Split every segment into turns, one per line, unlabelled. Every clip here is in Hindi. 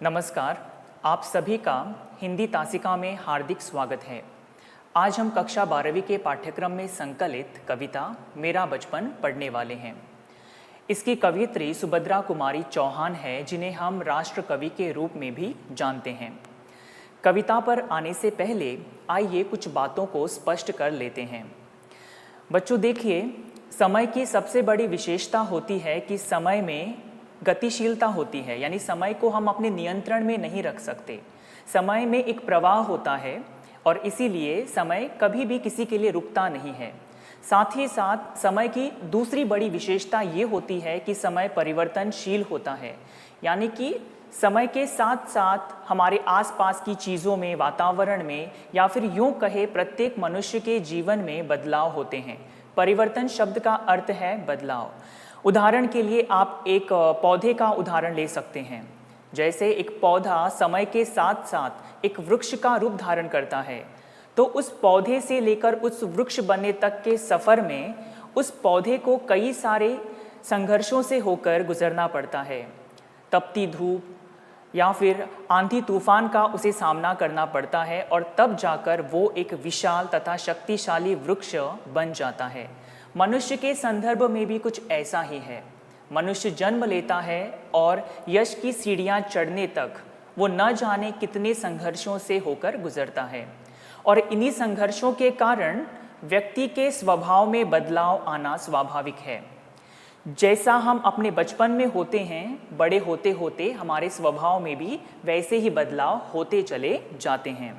नमस्कार, आप सभी का हिंदी तासिका में हार्दिक स्वागत है। आज हम कक्षा 12वीं के पाठ्यक्रम में संकलित कविता मेरा बचपन पढ़ने वाले हैं। इसकी कवयित्री सुभद्रा कुमारी चौहान है, जिन्हें हम राष्ट्र कवि के रूप में भी जानते हैं। कविता पर आने से पहले आइए कुछ बातों को स्पष्ट कर लेते हैं। बच्चों देखिए, समय की सबसे बड़ी विशेषता होती है कि समय में गतिशीलता होती है, यानी समय को हम अपने नियंत्रण में नहीं रख सकते। समय में एक प्रवाह होता है और इसीलिए समय कभी भी किसी के लिए रुकता नहीं है। साथ ही साथ समय की दूसरी बड़ी विशेषता ये होती है कि समय परिवर्तनशील होता है, यानी कि समय के साथ साथ हमारे आसपास की चीज़ों में, वातावरण में, या फिर यूँ कहे प्रत्येक मनुष्य के जीवन में बदलाव होते हैं। परिवर्तन शब्द का अर्थ है बदलाव। उदाहरण के लिए आप एक पौधे का उदाहरण ले सकते हैं। जैसे एक पौधा समय के साथ साथ एक वृक्ष का रूप धारण करता है, तो उस पौधे से लेकर उस वृक्ष बनने तक के सफ़र में उस पौधे को कई सारे संघर्षों से होकर गुजरना पड़ता है। तपती धूप या फिर आंधी तूफान का उसे सामना करना पड़ता है और तब जाकर वो एक विशाल तथा शक्तिशाली वृक्ष बन जाता है। मनुष्य के संदर्भ में भी कुछ ऐसा ही है। मनुष्य जन्म लेता है और यश की सीढ़ियां चढ़ने तक वो न जाने कितने संघर्षों से होकर गुजरता है, और इन्हीं संघर्षों के कारण व्यक्ति के स्वभाव में बदलाव आना स्वाभाविक है। जैसा हम अपने बचपन में होते हैं, बड़े होते होते हमारे स्वभाव में भी वैसे ही बदलाव होते चले जाते हैं।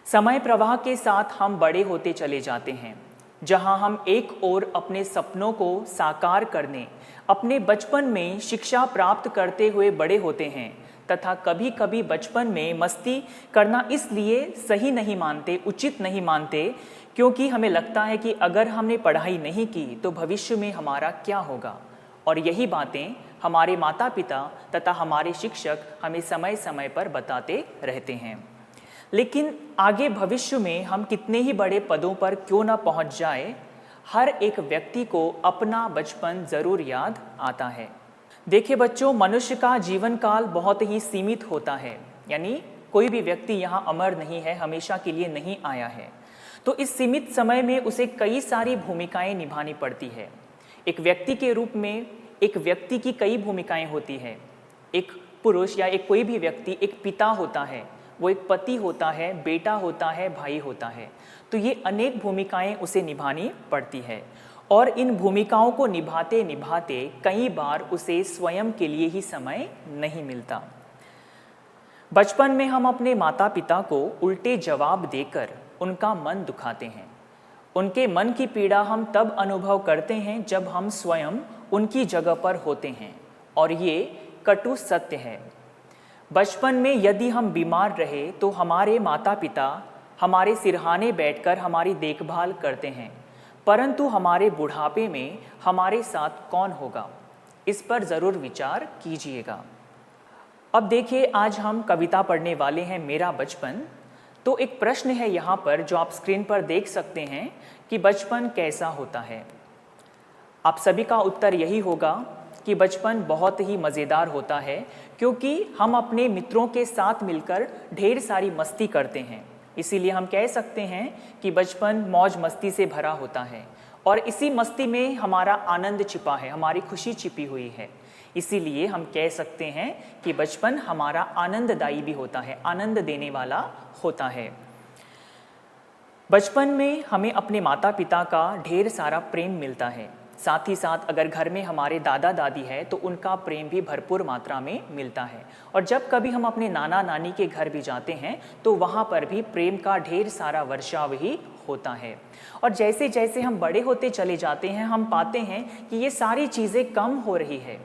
समय प्रवाह के साथ हम बड़े होते चले जाते हैं। जहां हम एक ओर अपने सपनों को साकार करने, अपने बचपन में शिक्षा प्राप्त करते हुए बड़े होते हैं, तथा कभी कभी बचपन में मस्ती करना इसलिए सही नहीं मानते, उचित नहीं मानते, क्योंकि हमें लगता है कि अगर हमने पढ़ाई नहीं की तो भविष्य में हमारा क्या होगा। और यही बातें हमारे माता पिता तथा हमारे शिक्षक हमें समय समय पर बताते रहते हैं। लेकिन आगे भविष्य में हम कितने ही बड़े पदों पर क्यों न पहुंच जाए, हर एक व्यक्ति को अपना बचपन ज़रूर याद आता है। देखिए बच्चों, मनुष्य का जीवन काल बहुत ही सीमित होता है, यानी कोई भी व्यक्ति यहाँ अमर नहीं है, हमेशा के लिए नहीं आया है। तो इस सीमित समय में उसे कई सारी भूमिकाएं निभानी पड़ती है। एक व्यक्ति के रूप में एक व्यक्ति की कई भूमिकाएं होती है। एक पुरुष या एक कोई भी व्यक्ति एक पिता होता है, वो एक पति होता है, बेटा होता है, भाई होता है। तो ये अनेक भूमिकाएं उसे निभानी पड़ती है, और इन भूमिकाओं को निभाते निभाते कई बार उसे स्वयं के लिए ही समय नहीं मिलता। बचपन में हम अपने माता पिता को उल्टे जवाब देकर उनका मन दुखाते हैं। उनके मन की पीड़ा हम तब अनुभव करते हैं जब हम स्वयं उनकी जगह पर होते हैं, और ये कटु सत्य है। बचपन में यदि हम बीमार रहे तो हमारे माता पिता हमारे सिरहाने बैठकर हमारी देखभाल करते हैं, परंतु हमारे बुढ़ापे में हमारे साथ कौन होगा, इस पर ज़रूर विचार कीजिएगा। अब देखिए, आज हम कविता पढ़ने वाले हैं मेरा बचपन। तो एक प्रश्न है यहाँ पर जो आप स्क्रीन पर देख सकते हैं कि बचपन कैसा होता है। आप सभी का उत्तर यही होगा कि बचपन बहुत ही मज़ेदार होता है, क्योंकि हम अपने मित्रों के साथ मिलकर ढेर सारी मस्ती करते हैं। इसीलिए हम कह सकते हैं कि बचपन मौज मस्ती से भरा होता है, और इसी मस्ती में हमारा आनंद छिपा है, हमारी खुशी छिपी हुई है। इसीलिए हम कह सकते हैं कि बचपन हमारा आनंददायी भी होता है, आनंद देने वाला होता है। बचपन में हमें अपने माता पिता का ढेर सारा प्रेम मिलता है। साथ ही साथ अगर घर में हमारे दादा दादी है तो उनका प्रेम भी भरपूर मात्रा में मिलता है। और जब कभी हम अपने नाना नानी के घर भी जाते हैं तो वहाँ पर भी प्रेम का ढेर सारा वर्षाव ही होता है। और जैसे जैसे हम बड़े होते चले जाते हैं, हम पाते हैं कि ये सारी चीज़ें कम हो रही है।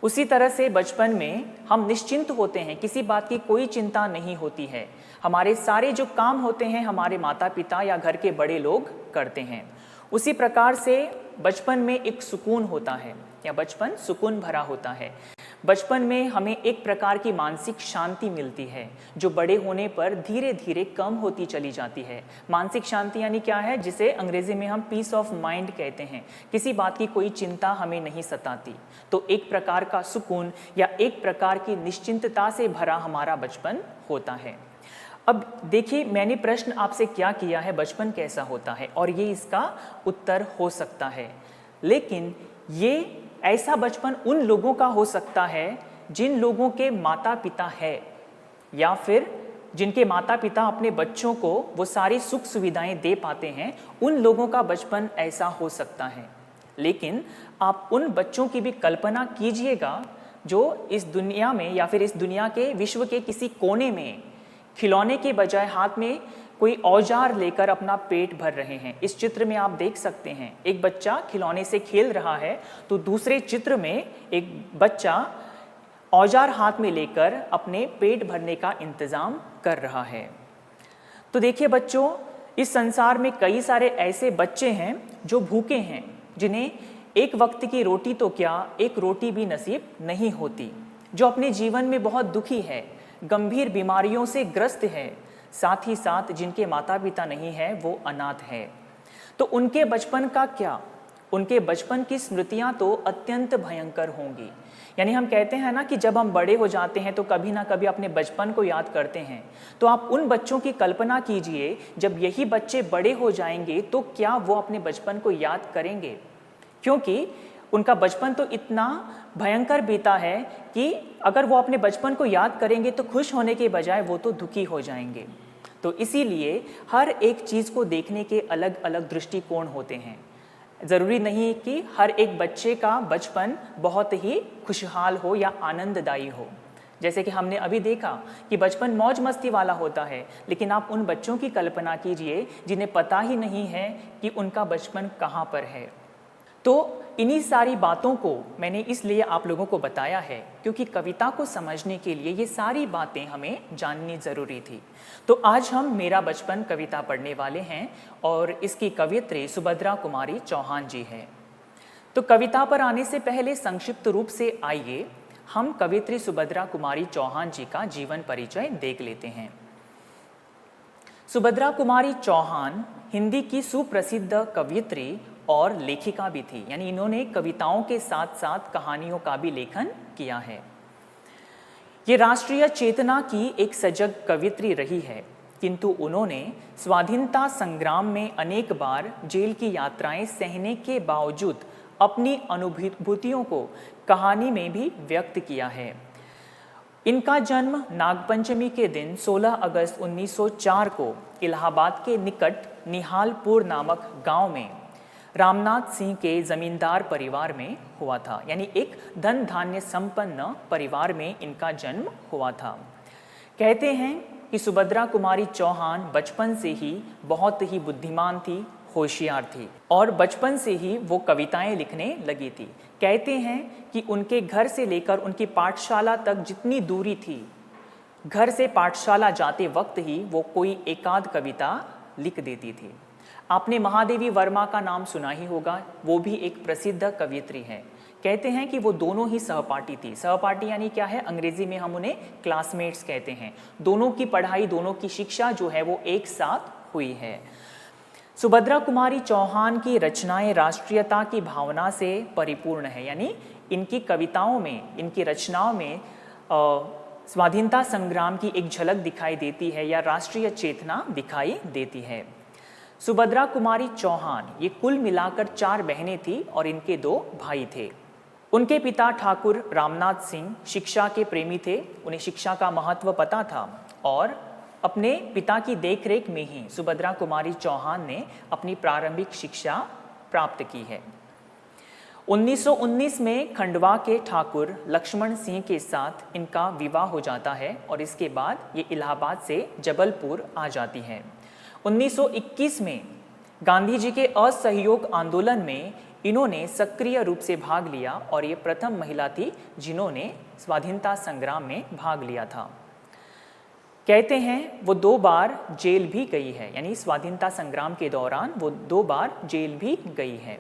उसी तरह से बचपन में हम निश्चिंत होते हैं, किसी बात की कोई चिंता नहीं होती है। हमारे सारे जो काम होते हैं हमारे माता पिता या घर के बड़े लोग करते हैं। उसी प्रकार से बचपन में एक सुकून होता है, या बचपन सुकून भरा होता है। बचपन में हमें एक प्रकार की मानसिक शांति मिलती है जो बड़े होने पर धीरे धीरे कम होती चली जाती है। मानसिक शांति यानी क्या है, जिसे अंग्रेजी में हम पीस ऑफ माइंड कहते हैं। किसी बात की कोई चिंता हमें नहीं सताती, तो एक प्रकार का सुकून या एक प्रकार की निश्चिंतता से भरा हमारा बचपन होता है। अब देखिए, मैंने प्रश्न आपसे क्या किया है, बचपन कैसा होता है, और ये इसका उत्तर हो सकता है। लेकिन ये ऐसा बचपन उन लोगों का हो सकता है जिन लोगों के माता पिता है, या फिर जिनके माता पिता अपने बच्चों को वो सारी सुख सुविधाएं दे पाते हैं, उन लोगों का बचपन ऐसा हो सकता है। लेकिन आप उन बच्चों की भी कल्पना कीजिएगा जो इस दुनिया में या फिर इस दुनिया के विश्व के किसी कोने में खिलौने के बजाय हाथ में कोई औजार लेकर अपना पेट भर रहे हैं। इस चित्र में आप देख सकते हैं, एक बच्चा खिलौने से खेल रहा है, तो दूसरे चित्र में एक बच्चा औजार हाथ में लेकर अपने पेट भरने का इंतजाम कर रहा है। तो देखिए बच्चों, इस संसार में कई सारे ऐसे बच्चे हैं जो भूखे हैं, जिन्हें एक वक्त की रोटी तो क्या, एक रोटी भी नसीब नहीं होती, जो अपने जीवन में बहुत दुखी है, गंभीर बीमारियों से ग्रस्त है, साथ ही साथ जिनके माता पिता नहीं है वो अनाथ है। तो उनके बचपन का क्या, उनके बचपन की स्मृतियां तो अत्यंत भयंकर होंगी। यानी हम कहते हैं ना कि जब हम बड़े हो जाते हैं तो कभी ना कभी अपने बचपन को याद करते हैं। तो आप उन बच्चों की कल्पना कीजिए, जब यही बच्चे बड़े हो जाएंगे तो क्या वो अपने बचपन को याद करेंगे, क्योंकि उनका बचपन तो इतना भयंकर बीता है कि अगर वो अपने बचपन को याद करेंगे तो खुश होने के बजाय वो तो दुखी हो जाएंगे। तो इसीलिए हर एक चीज़ को देखने के अलग अलग दृष्टिकोण होते हैं। ज़रूरी नहीं कि हर एक बच्चे का बचपन बहुत ही खुशहाल हो या आनंददायी हो। जैसे कि हमने अभी देखा कि बचपन मौज मस्ती वाला होता है, लेकिन आप उन बच्चों की कल्पना कीजिए जिन्हें पता ही नहीं है कि उनका बचपन कहाँ पर है। तो इन्हीं सारी बातों को मैंने इसलिए आप लोगों को बताया है क्योंकि कविता को समझने के लिए ये सारी बातें हमें जाननी ज़रूरी थी। तो आज हम मेरा बचपन कविता पढ़ने वाले हैं और इसकी कवियत्री सुभद्रा कुमारी चौहान जी हैं। तो कविता पर आने से पहले संक्षिप्त रूप से आइए हम कवियत्री सुभद्रा कुमारी चौहान जी का जीवन परिचय देख लेते हैं। सुभद्रा कुमारी चौहान हिंदी की सुप्रसिद्ध कवियत्री और लेखिका भी थी, यानी इन्होंने कविताओं के साथ साथ कहानियों का भी लेखन किया है। ये राष्ट्रीय चेतना की एक सजग कवियत्री रही है, किंतु उन्होंने स्वाधीनता संग्राम में अनेक बार जेल की यात्राएं सहने के बावजूद अपनी अनुभूतियों को कहानी में भी व्यक्त किया है। इनका जन्म नागपंचमी के दिन 16 अगस्त 1904 को इलाहाबाद के निकट निहालपुर नामक गांव में रामनाथ सिंह के जमींदार परिवार में हुआ था। यानी एक धन धान्य संपन्न परिवार में इनका जन्म हुआ था। कहते हैं कि सुभद्रा कुमारी चौहान बचपन से ही बहुत ही बुद्धिमान थी, होशियार थी और बचपन से ही वो कविताएं लिखने लगी थी। कहते हैं कि उनके घर से लेकर उनकी पाठशाला तक जितनी दूरी थी, घर से पाठशाला जाते वक्त ही वो कोई एकाध कविता लिख देती थी। आपने महादेवी वर्मा का नाम सुना ही होगा, वो भी एक प्रसिद्ध कवियत्री है। कहते हैं कि वो दोनों ही सहपाठी थी। सहपाठी यानी क्या है, अंग्रेजी में हम उन्हें क्लासमेट्स कहते हैं। दोनों की पढ़ाई, दोनों की शिक्षा जो है वो एक साथ हुई है। सुभद्रा कुमारी चौहान की रचनाएं राष्ट्रीयता की भावना से परिपूर्ण है, यानी इनकी कविताओं में, इनकी रचनाओं में स्वाधीनता संग्राम की एक झलक दिखाई देती है या राष्ट्रीय चेतना दिखाई देती है। सुभद्रा कुमारी चौहान ये कुल मिलाकर 4 बहनें थी और इनके 2 भाई थे। उनके पिता ठाकुर रामनाथ सिंह शिक्षा के प्रेमी थे, उन्हें शिक्षा का महत्व पता था और अपने पिता की देखरेख में ही सुभद्रा कुमारी चौहान ने अपनी प्रारंभिक शिक्षा प्राप्त की है। 1919 में खंडवा के ठाकुर लक्ष्मण सिंह के साथ इनका विवाह हो जाता है और इसके बाद ये इलाहाबाद से जबलपुर आ जाती हैं। 1921 में गांधी जी के असहयोग आंदोलन में इन्होंने सक्रिय रूप से भाग लिया और ये प्रथम महिला थी जिन्होंने स्वाधीनता संग्राम में भाग लिया था। कहते हैं वो 2 बार जेल भी गई है, यानी स्वाधीनता संग्राम के दौरान वो 2 बार जेल भी गई है।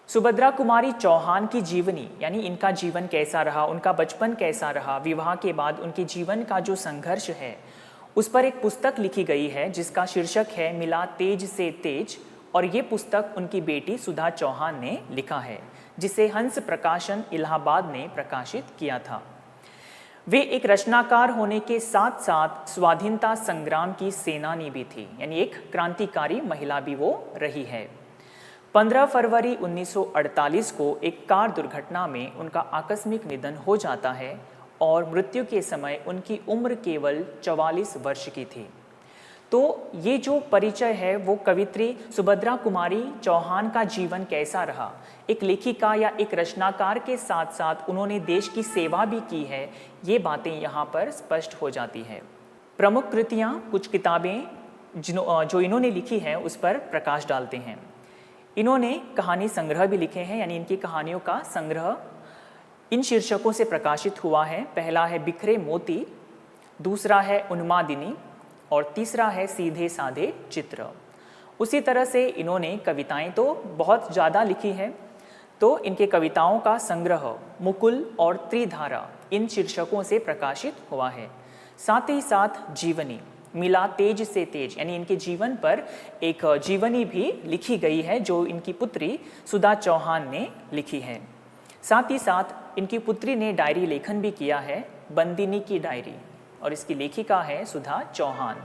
सुभद्रा कुमारी चौहान की जीवनी यानी इनका जीवन कैसा रहा, उनका बचपन कैसा रहा, विवाह के बाद उनके जीवन का जो संघर्ष है उस पर एक पुस्तक लिखी गई है जिसका शीर्षक है मिला तेज से तेज। और ये पुस्तक उनकी बेटी सुधा चौहान ने लिखा है जिसे हंस प्रकाशन इलाहाबाद ने प्रकाशित किया था। वे एक रचनाकार होने के साथ साथ स्वाधीनता संग्राम की सेनानी भी थी, यानी एक क्रांतिकारी महिला भी वो रही है। 15 फरवरी 1948 को एक कार दुर्घटना में उनका आकस्मिक निधन हो जाता है और मृत्यु के समय उनकी उम्र केवल 44 वर्ष की थी। तो ये जो परिचय है वो कवित्री सुभद्रा कुमारी चौहान का जीवन कैसा रहा, एक लेखिका या एक रचनाकार के साथ साथ उन्होंने देश की सेवा भी की है, ये बातें यहाँ पर स्पष्ट हो जाती है। प्रमुख कृतियाँ, कुछ किताबें जो इन्होंने लिखी है उस पर प्रकाश डालते हैं। इन्होंने कहानी संग्रह भी लिखे हैं, यानी इनकी कहानियों का संग्रह इन शीर्षकों से प्रकाशित हुआ है। पहला है बिखरे मोती, दूसरा है उन्मादिनी और तीसरा है सीधे साधे चित्र। उसी तरह से इन्होंने कविताएं तो बहुत ज़्यादा लिखी है, तो इनके कविताओं का संग्रह मुकुल और त्रिधारा इन शीर्षकों से प्रकाशित हुआ है। साथ ही साथ जीवनी मिला तेज से तेज, यानी इनके जीवन पर एक जीवनी भी लिखी गई है जो इनकी पुत्री सुधा चौहान ने लिखी है। साथ ही साथ इनकी पुत्री ने डायरी लेखन भी किया है, बंदिनी की डायरी, और इसकी लेखिका है सुधा चौहान।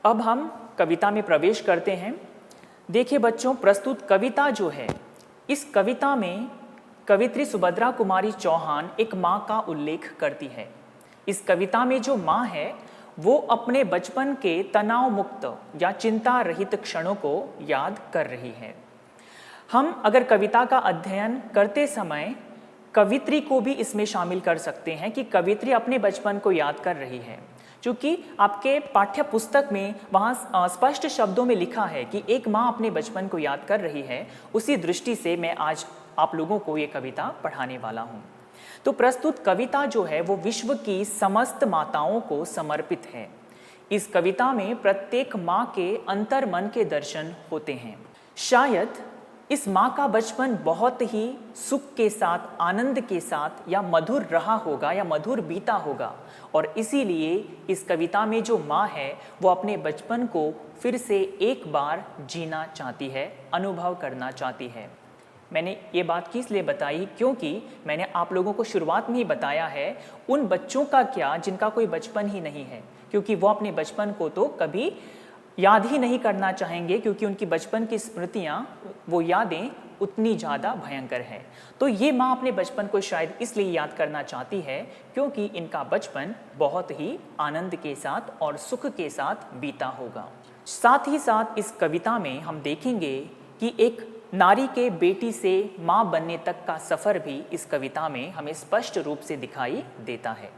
अब हम कविता में प्रवेश करते हैं। देखिए बच्चों, प्रस्तुत कविता जो है, इस कविता में कवित्री सुभद्रा कुमारी चौहान एक माँ का उल्लेख करती है। इस कविता में जो माँ है वो अपने बचपन के तनाव मुक्त या चिंता रहित क्षणों को याद कर रही है। हम अगर कविता का अध्ययन करते समय कवित्री को भी इसमें शामिल कर सकते हैं कि कवित्री अपने बचपन को याद कर रही है, क्योंकि आपके पाठ्य पुस्तक में वहाँ स्पष्ट शब्दों में लिखा है कि एक माँ अपने बचपन को याद कर रही है। उसी दृष्टि से मैं आज आप लोगों को ये कविता पढ़ाने वाला हूँ। तो प्रस्तुत कविता जो है वो विश्व की समस्त माताओं को समर्पित है। इस कविता में प्रत्येक माँ के अंतर्मन के दर्शन होते हैं। शायद इस माँ का बचपन बहुत ही सुख के साथ, आनंद के साथ या मधुर रहा होगा या मधुर बीता होगा, और इसीलिए इस कविता में जो माँ है वो अपने बचपन को फिर से एक बार जीना चाहती है, अनुभव करना चाहती है। मैंने ये बात किस लिए बताई, क्योंकि मैंने आप लोगों को शुरुआत में ही बताया है उन बच्चों का क्या जिनका कोई बचपन ही नहीं है, क्योंकि वो अपने बचपन को तो कभी याद ही नहीं करना चाहेंगे, क्योंकि उनकी बचपन की स्मृतियाँ, वो यादें उतनी ज़्यादा भयंकर है। तो ये माँ अपने बचपन को शायद इसलिए याद करना चाहती है क्योंकि इनका बचपन बहुत ही आनंद के साथ और सुख के साथ बीता होगा। साथ ही साथ इस कविता में हम देखेंगे कि एक नारी के बेटी से माँ बनने तक का सफ़र भी इस कविता में हमें स्पष्ट रूप से दिखाई देता है।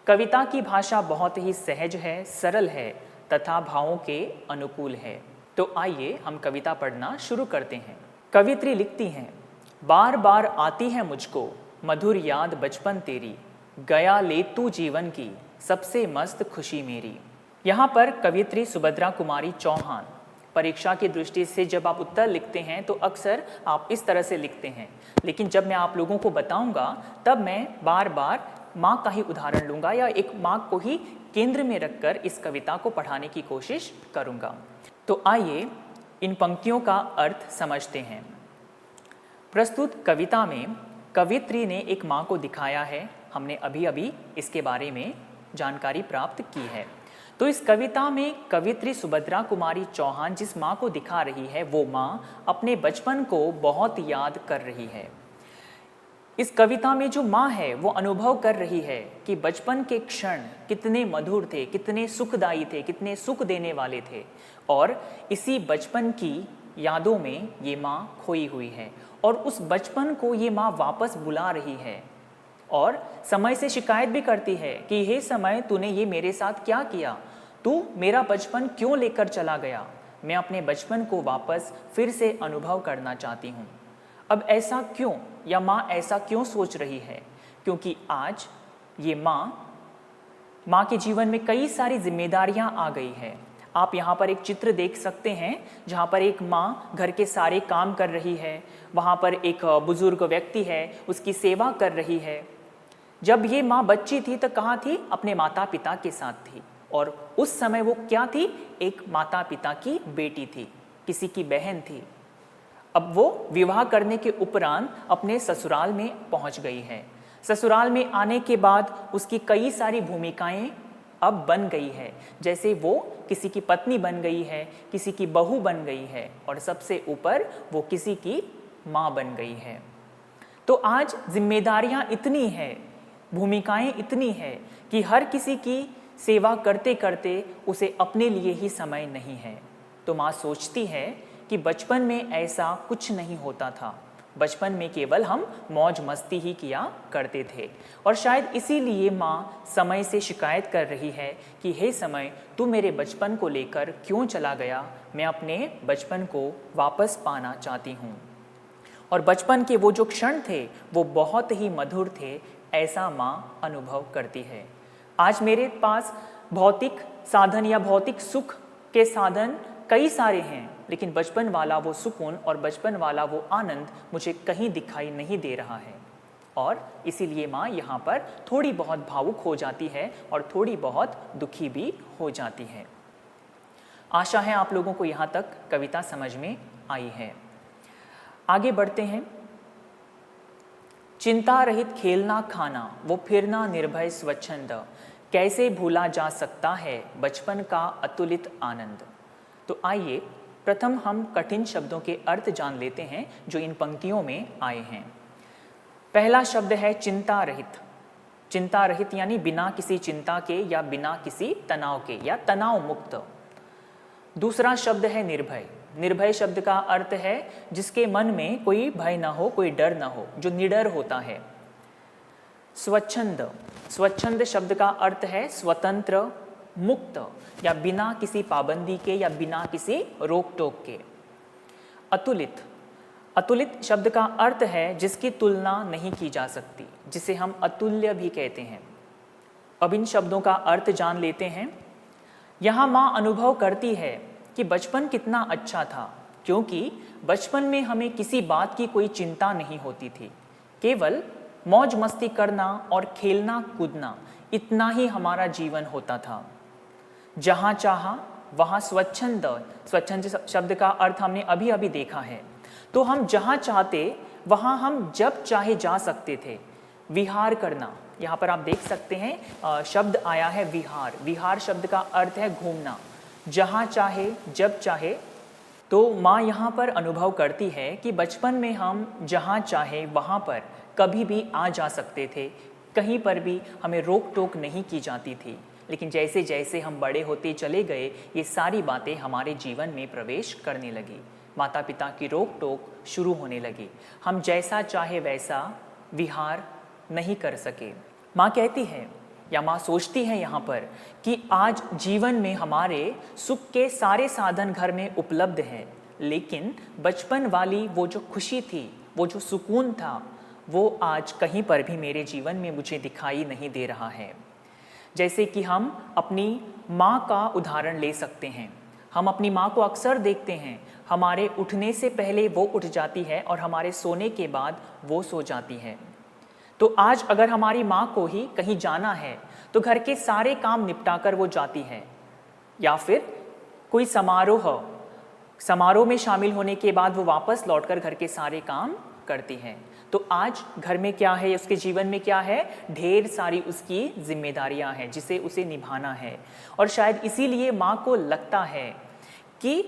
कविता की भाषा बहुत ही सहज है, सरल है तथा भावों के अनुकूल है। तो आइए हम कविता पढ़ना शुरू करते हैं। कवित्री लिखती हैं, बार बार आती है मुझको मधुर याद बचपन तेरी, गया ले तू जीवन की सबसे मस्त खुशी मेरी। यहाँ पर कवित्री सुभद्रा कुमारी चौहान, परीक्षा की दृष्टि से जब आप उत्तर लिखते हैं तो अक्सर आप इस तरह से लिखते हैं, लेकिन जब मैं आप लोगों को बताऊंगा तब मैं बार बार माँ का ही उदाहरण लूँगा या एक माँ को ही केंद्र में रखकर इस कविता को पढ़ाने की कोशिश करूँगा। तो आइए इन पंक्तियों का अर्थ समझते हैं। प्रस्तुत कविता में कवित्री ने एक माँ को दिखाया है, हमने अभी अभी इसके बारे में जानकारी प्राप्त की है। तो इस कविता में कवित्री सुभद्रा कुमारी चौहान जिस माँ को दिखा रही है वो माँ अपने बचपन को बहुत याद कर रही है। इस कविता में जो माँ है वो अनुभव कर रही है कि बचपन के क्षण कितने मधुर थे, कितने सुखदायी थे, कितने सुख देने वाले थे, और इसी बचपन की यादों में ये माँ खोई हुई है और उस बचपन को ये माँ वापस बुला रही है और समय से शिकायत भी करती है कि हे समय, तूने ये मेरे साथ क्या किया, तू मेरा बचपन क्यों लेकर चला गया, मैं अपने बचपन को वापस फिर से अनुभव करना चाहती हूँ। अब ऐसा क्यों, या माँ ऐसा क्यों सोच रही है, क्योंकि आज ये माँ के जीवन में कई सारी जिम्मेदारियाँ आ गई है। आप यहाँ पर एक चित्र देख सकते हैं जहाँ पर एक माँ घर के सारे काम कर रही है, वहाँ पर एक बुजुर्ग व्यक्ति है उसकी सेवा कर रही है। जब ये माँ बच्ची थी तो कहाँ थी? अपने माता पिता के साथ थी, और उस समय वो क्या थी? एक माता पिता की बेटी थी, किसी की बहन थी। अब वो विवाह करने के उपरांत अपने ससुराल में पहुंच गई है। ससुराल में आने के बाद उसकी कई सारी भूमिकाएं अब बन गई है, जैसे वो किसी की पत्नी बन गई है, किसी की बहू बन गई है, और सबसे ऊपर वो किसी की माँ बन गई है। तो आज जिम्मेदारियां इतनी है, भूमिकाएं इतनी है कि हर किसी की सेवा करते करते उसे अपने लिए ही समय नहीं है। तो माँ सोचती है कि बचपन में ऐसा कुछ नहीं होता था, बचपन में केवल हम मौज मस्ती ही किया करते थे, और शायद इसीलिए माँ समय से शिकायत कर रही है कि हे समय, तू मेरे बचपन को लेकर क्यों चला गया? मैं अपने बचपन को वापस पाना चाहती हूँ। और बचपन के वो जो क्षण थे वो बहुत ही मधुर थे, ऐसा माँ अनुभव करती है। आज मेरे पास भौतिक साधन या भौतिक सुख के साधन कई सारे हैं, लेकिन बचपन वाला वो सुकून और बचपन वाला वो आनंद मुझे कहीं दिखाई नहीं दे रहा है। और इसीलिए माँ यहाँ पर थोड़ी बहुत भावुक हो जाती है और थोड़ी बहुत दुखी भी हो जाती है। आशा है आप लोगों को यहाँ तक कविता समझ में आई है। आगे बढ़ते हैं। चिंता रहित खेलना खाना, वो फिरना निर्भय स्वच्छंद, कैसे भूला जा सकता है बचपन का अतुलित आनंद। तो आइए प्रथम हम कठिन शब्दों के अर्थ जान लेते हैं जो इन पंक्तियों में आए हैं। पहला शब्द है चिंता रहित। चिंता रहित यानी बिना किसी चिंता के या बिना किसी तनाव के या तनाव मुक्त। दूसरा शब्द है निर्भय। निर्भय शब्द का अर्थ है जिसके मन में कोई भय ना हो, कोई डर ना हो, जो निडर होता है। स्वच्छंद। स्वच्छंद शब्द का अर्थ है स्वतंत्र, मुक्त, या बिना किसी पाबंदी के या बिना किसी रोक टोक के। अतुलित। अतुलित शब्द का अर्थ है जिसकी तुलना नहीं की जा सकती, जिसे हम अतुल्य भी कहते हैं। अब इन शब्दों का अर्थ जान लेते हैं। यहाँ माँ अनुभव करती है कि बचपन कितना अच्छा था, क्योंकि बचपन में हमें किसी बात की कोई चिंता नहीं होती थी, केवल मौज मस्ती करना और खेलना कूदना, इतना ही हमारा जीवन होता था। जहाँ चाहा वहाँ स्वच्छंद। स्वच्छंद शब्द का अर्थ हमने अभी अभी देखा है। तो हम जहाँ चाहते वहाँ हम जब चाहे जा सकते थे। विहार करना, यहाँ पर आप देख सकते हैं शब्द आया है विहार। विहार शब्द का अर्थ है घूमना, जहाँ चाहे जब चाहे। तो माँ यहाँ पर अनुभव करती है कि बचपन में हम जहाँ चाहे वहाँ पर कभी भी आ जा सकते थे, कहीं पर भी हमें रोक टोक नहीं की जाती थी। लेकिन जैसे जैसे हम बड़े होते चले गए, ये सारी बातें हमारे जीवन में प्रवेश करने लगी। माता पिता की रोक टोक शुरू होने लगी। हम जैसा चाहे वैसा विहार नहीं कर सके। माँ कहती है या माँ सोचती है यहाँ पर कि आज जीवन में हमारे सुख के सारे साधन घर में उपलब्ध हैं, लेकिन बचपन वाली वो जो खुशी थी, वो जो सुकून था, वो आज कहीं पर भी मेरे जीवन में मुझे दिखाई नहीं दे रहा है। जैसे कि हम अपनी माँ का उदाहरण ले सकते हैं। हम अपनी माँ को अक्सर देखते हैं, हमारे उठने से पहले वो उठ जाती है और हमारे सोने के बाद वो सो जाती है। तो आज अगर हमारी माँ को ही कहीं जाना है तो घर के सारे काम निपटाकर वो जाती है, या फिर कोई समारोह में शामिल होने के बाद वो वापस लौटकर घर के सारे काम करती हैं। तो आज घर में क्या है, उसके जीवन में क्या है, ढेर सारी उसकी जिम्मेदारियां हैं जिसे उसे निभाना है। और शायद इसीलिए माँ को लगता है कि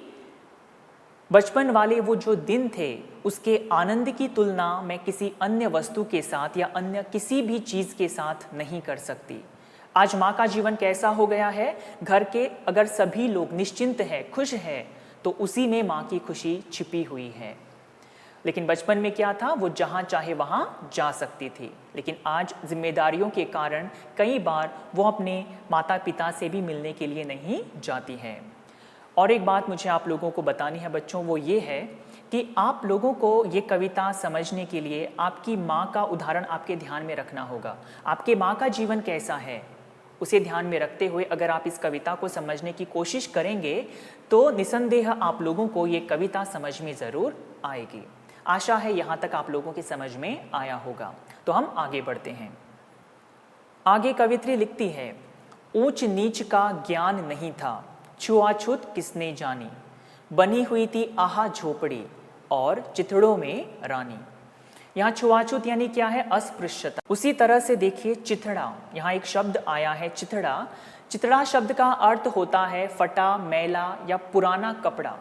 बचपन वाले वो जो दिन थे उसके आनंद की तुलना मैं किसी अन्य वस्तु के साथ या अन्य किसी भी चीज़ के साथ नहीं कर सकती। आज माँ का जीवन कैसा हो गया है, घर के अगर सभी लोग निश्चिंत है, खुश है, तो उसी में माँ की खुशी छिपी हुई है। लेकिन बचपन में क्या था, वो जहाँ चाहे वहाँ जा सकती थी। लेकिन आज जिम्मेदारियों के कारण कई बार वो अपने माता पिता से भी मिलने के लिए नहीं जाती है। और एक बात मुझे आप लोगों को बतानी है बच्चों, वो ये है कि आप लोगों को ये कविता समझने के लिए आपकी माँ का उदाहरण आपके ध्यान में रखना होगा। आपके माँ का जीवन कैसा है, उसे ध्यान में रखते हुए अगर आप इस कविता को समझने की कोशिश करेंगे तो निसंदेह आप लोगों को ये कविता समझ में ज़रूर आएगी। आशा है यहाँ तक आप लोगों की समझ में आया होगा। तो हम आगे बढ़ते हैं। आगे कवित्री लिखती है, ऊंच नीच का ज्ञान नहीं था, छुआछूत किसने जानी, बनी हुई थी आहा झोपड़ी और चिथड़ों में रानी। यहाँ छुआछूत यानी क्या है? अस्पृश्यता। उसी तरह से देखिए चिथड़ा, यहाँ एक शब्द आया है चिथड़ा। चिथड़ा शब्द का अर्थ होता है फटा, मैला या पुराना कपड़ा,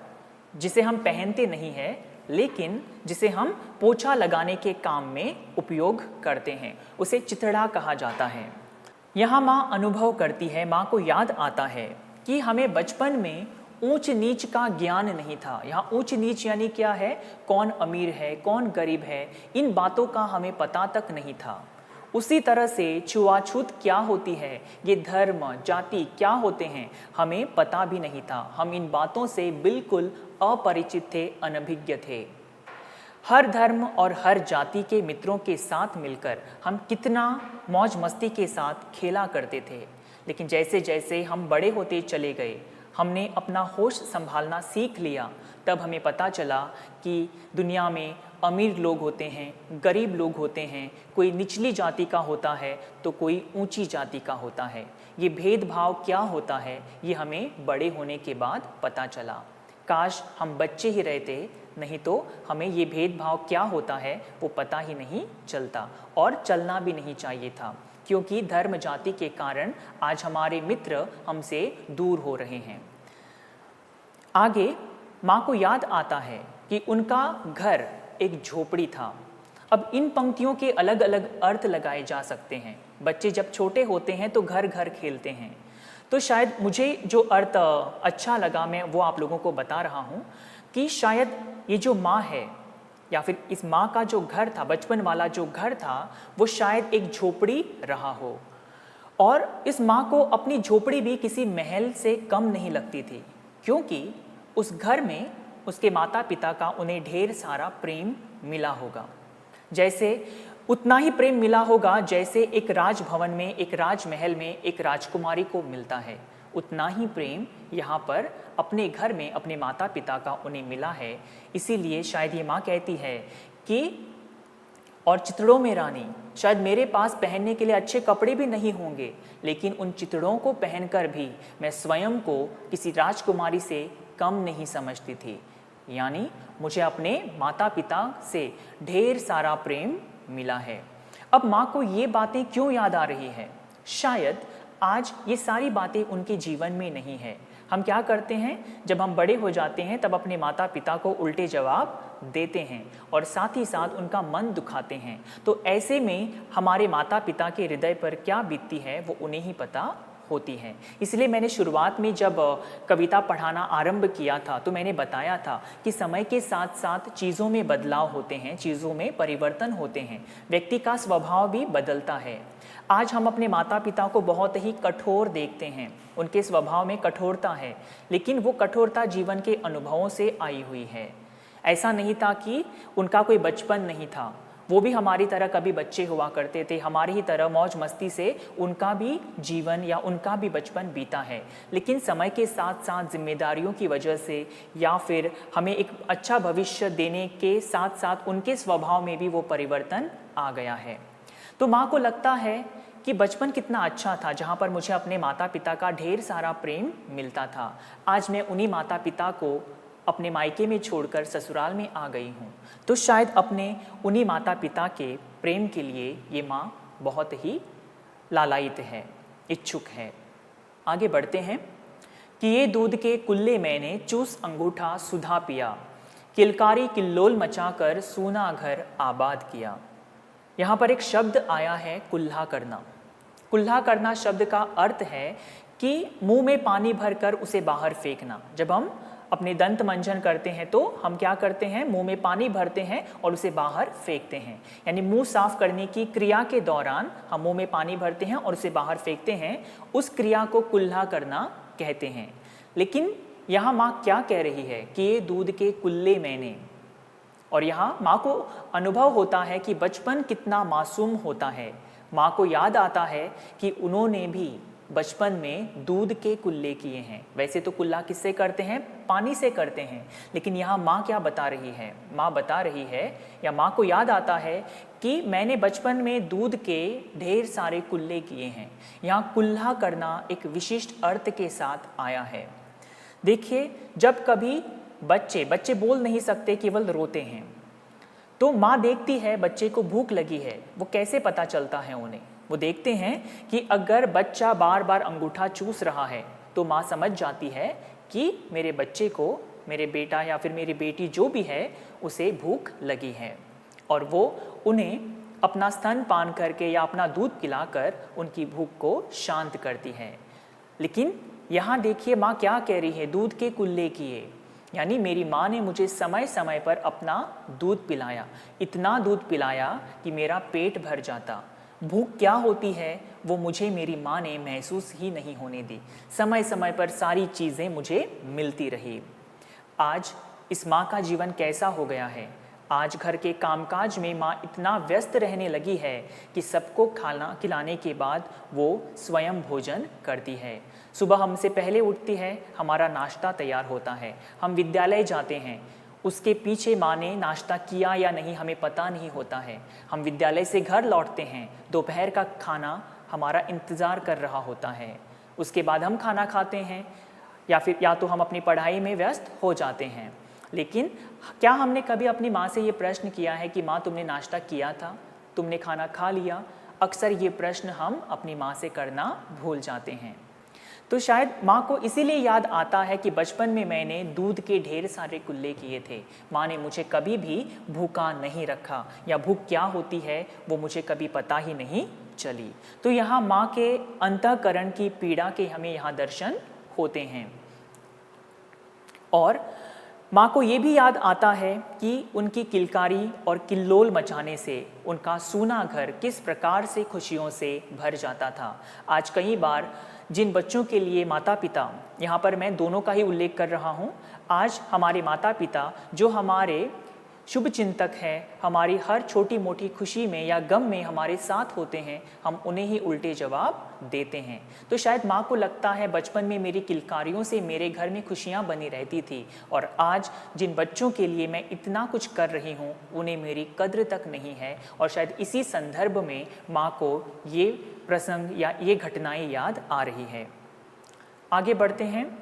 जिसे हम पहनते नहीं हैं लेकिन जिसे हम पोछा लगाने के काम में उपयोग करते हैं, उसे चिथड़ा कहा जाता है। यहाँ माँ अनुभव करती है, माँ को याद आता है कि हमें बचपन में ऊंच नीच का ज्ञान नहीं था। यहाँ ऊंच नीच यानी क्या है? कौन अमीर है, कौन गरीब है, इन बातों का हमें पता तक नहीं था। उसी तरह से छुआछूत क्या होती है, ये धर्म जाति क्या होते हैं, हमें पता भी नहीं था। हम इन बातों से बिल्कुल अपरिचित थे, अनभिज्ञ थे। हर धर्म और हर जाति के मित्रों के साथ मिलकर हम कितना मौज मस्ती के साथ खेला करते थे। लेकिन जैसे जैसे हम बड़े होते चले गए, हमने अपना होश संभालना सीख लिया, तब हमें पता चला कि दुनिया में अमीर लोग होते हैं, गरीब लोग होते हैं, कोई निचली जाति का होता है तो कोई ऊंची जाति का होता है। ये भेदभाव क्या होता है, ये हमें बड़े होने के बाद पता चला। काश हम बच्चे ही रहते, नहीं तो हमें ये भेदभाव क्या होता है वो पता ही नहीं चलता, और चलना भी नहीं चाहिए था, क्योंकि धर्म जाति के कारण आज हमारे मित्र हमसे दूर हो रहे हैं। आगे माँ को याद आता है कि उनका घर एक झोपड़ी था। अब इन पंक्तियों के अलग अलग अर्थ लगाए जा सकते हैं। बच्चे जब छोटे होते हैं तो घर घर खेलते हैं, तो शायद मुझे जो अर्थ अच्छा लगा मैं वो आप लोगों को बता रहा हूँ कि शायद ये जो माँ है या फिर इस माँ का जो घर था, बचपन वाला जो घर था, वो शायद एक झोपड़ी रहा हो। और इस माँ को अपनी झोपड़ी भी किसी महल से कम नहीं लगती थी, क्योंकि उस घर में उसके माता पिता का उन्हें ढेर सारा प्रेम मिला होगा। जैसे उतना ही प्रेम मिला होगा जैसे एक राजभवन में, एक राजमहल में एक राजकुमारी को मिलता है, उतना ही प्रेम यहाँ पर अपने घर में अपने माता पिता का उन्हें मिला है। इसीलिए शायद ये माँ कहती है कि और चितड़ों में रानी, शायद मेरे पास पहनने के लिए अच्छे कपड़े भी नहीं होंगे, लेकिन उन चितड़ों को पहनकर भी मैं स्वयं को किसी राजकुमारी से कम नहीं समझती थी। यानी मुझे अपने माता पिता से ढेर सारा प्रेम मिला है। अब माँ को ये बातें क्यों याद आ रही है? शायद आज ये सारी बातें उनके जीवन में नहीं है। हम क्या करते हैं, जब हम बड़े हो जाते हैं तब अपने माता पिता को उल्टे जवाब देते हैं और साथ ही साथ उनका मन दुखाते हैं। तो ऐसे में हमारे माता पिता के हृदय पर क्या बीतती है वो उन्हें ही पता होती है। इसलिए मैंने शुरुआत में जब कविता पढ़ाना आरंभ किया था तो मैंने बताया था कि समय के साथ साथ चीज़ों में बदलाव होते हैं, चीज़ों में परिवर्तन होते हैं, व्यक्ति का स्वभाव भी बदलता है। आज हम अपने माता पिता को बहुत ही कठोर देखते हैं, उनके स्वभाव में कठोरता है, लेकिन वो कठोरता जीवन के अनुभवों से आई हुई है। ऐसा नहीं था कि उनका कोई बचपन नहीं था, वो भी हमारी तरह कभी बच्चे हुआ करते थे, हमारी ही तरह मौज मस्ती से उनका भी जीवन या उनका भी बचपन बीता है। लेकिन समय के साथ साथ जिम्मेदारियों की वजह से या फिर हमें एक अच्छा भविष्य देने के साथ साथ उनके स्वभाव में भी वो परिवर्तन आ गया है। तो माँ को लगता है कि बचपन कितना अच्छा था जहाँ पर मुझे अपने माता पिता का ढेर सारा प्रेम मिलता था। आज मैं उन्हीं माता पिता को अपने मायके में छोड़कर ससुराल में आ गई हूँ, तो शायद अपने उन्हीं माता पिता के प्रेम के लिए ये माँ बहुत ही लालायित है, इच्छुक है। आगे बढ़ते हैं कि ये दूध के कुल्ले मैंने चूस अंगूठा सुधा पिया, किलकारी किल्लोल मचाकर सूना घर आबाद किया। यहाँ पर एक शब्द आया है कुल्हा करना। कुल्हा करना शब्द का अर्थ है कि मुंह में पानी भरकर उसे बाहर फेंकना। जब हम अपने दंत मंजन करते हैं तो हम क्या करते हैं, मुंह में पानी भरते हैं और उसे बाहर फेंकते हैं। यानी मुंह साफ करने की क्रिया के दौरान हम मुंह में पानी भरते हैं और उसे बाहर फेंकते हैं, उस क्रिया को कुल्हा करना कहते हैं। लेकिन यहाँ माँ क्या कह रही है कि ये दूध के कुल्ले मैंने, और यहाँ माँ को अनुभव होता है कि बचपन कितना मासूम होता है। माँ को याद आता है कि उन्होंने भी बचपन में दूध के कुल्ले किए हैं। वैसे तो कुल्ला किससे करते हैं? पानी से करते हैं। लेकिन यहाँ माँ क्या बता रही है? माँ बता रही है या माँ को याद आता है कि मैंने बचपन में दूध के ढेर सारे कुल्ले किए हैं। यहाँ कुल्ला करना एक विशिष्ट अर्थ के साथ आया है। देखिए, जब कभी बच्चे बोल नहीं सकते, केवल रोते हैं, तो माँ देखती है बच्चे को भूख लगी है। वो कैसे पता चलता है उन्हें? वो देखते हैं कि अगर बच्चा बार बार अंगूठा चूस रहा है तो माँ समझ जाती है कि मेरे बच्चे को, मेरे बेटा या फिर मेरी बेटी जो भी है, उसे भूख लगी है, और वो उन्हें अपना स्तन पान करके या अपना दूध पिलाकर उनकी भूख को शांत करती है। लेकिन यहाँ देखिए माँ क्या कह रही है? दूध के कुल्ले किए, यानी मेरी माँ ने मुझे समय समय पर अपना दूध पिलाया, इतना दूध पिलाया कि मेरा पेट भर जाता। भूख क्या होती है वो मुझे मेरी माँ ने महसूस ही नहीं होने दी। समय समय पर सारी चीज़ें मुझे मिलती रही। आज इस माँ का जीवन कैसा हो गया है? आज घर के कामकाज में माँ इतना व्यस्त रहने लगी है कि सबको खाना खिलाने के बाद वो स्वयं भोजन करती है। सुबह हमसे पहले उठती है, हमारा नाश्ता तैयार होता है, हम विद्यालय जाते हैं, उसके पीछे माँ ने नाश्ता किया या नहीं हमें पता नहीं होता है। हम विद्यालय से घर लौटते हैं, दोपहर का खाना हमारा इंतज़ार कर रहा होता है। उसके बाद हम खाना खाते हैं या तो हम अपनी पढ़ाई में व्यस्त हो जाते हैं। लेकिन क्या हमने कभी अपनी माँ से ये प्रश्न किया है कि माँ तुमने नाश्ता किया था, तुमने खाना खा लिया? अक्सर ये प्रश्न हम अपनी माँ से करना भूल जाते हैं। तो शायद माँ को इसीलिए याद आता है कि बचपन में मैंने दूध के ढेर सारे कुल्ले किए थे। माँ ने मुझे कभी भी भूखा नहीं रखा, या भूख क्या होती है वो मुझे कभी पता ही नहीं चली। तो यहाँ माँ के अंतःकरण की पीड़ा के हमें यहाँ दर्शन होते हैं। और माँ को ये भी याद आता है कि उनकी किलकारी और किल्लोल मचाने से उनका सूना घर किस प्रकार से खुशियों से भर जाता था। आज कई बार जिन बच्चों के लिए माता पिता, यहाँ पर मैं दोनों का ही उल्लेख कर रहा हूँ, आज हमारे माता पिता जो हमारे शुभ चिंतक हैं, हमारी हर छोटी मोटी खुशी में या गम में हमारे साथ होते हैं, हम उन्हें ही उल्टे जवाब देते हैं। तो शायद माँ को लगता है बचपन में मेरी किलकारियों से मेरे घर में खुशियाँ बनी रहती थी, और आज जिन बच्चों के लिए मैं इतना कुछ कर रही हूँ उन्हें मेरी कद्र तक नहीं है। और शायद इसी संदर्भ में माँ को ये प्रसंग या ये घटनाएं याद आ रही है। आगे बढ़ते हैं।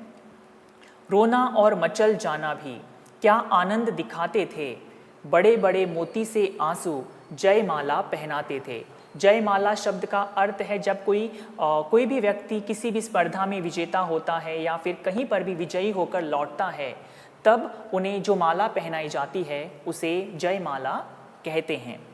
रोना और मचल जाना भी क्या आनंद दिखाते थे, बड़े बड़े मोती से आंसू जयमाला पहनाते थे। जयमाला शब्द का अर्थ है जब कोई भी व्यक्ति किसी भी स्पर्धा में विजेता होता है या फिर कहीं पर भी विजयी होकर लौटता है, तब उन्हें जो माला पहनाई जाती है उसे जयमाला कहते हैं।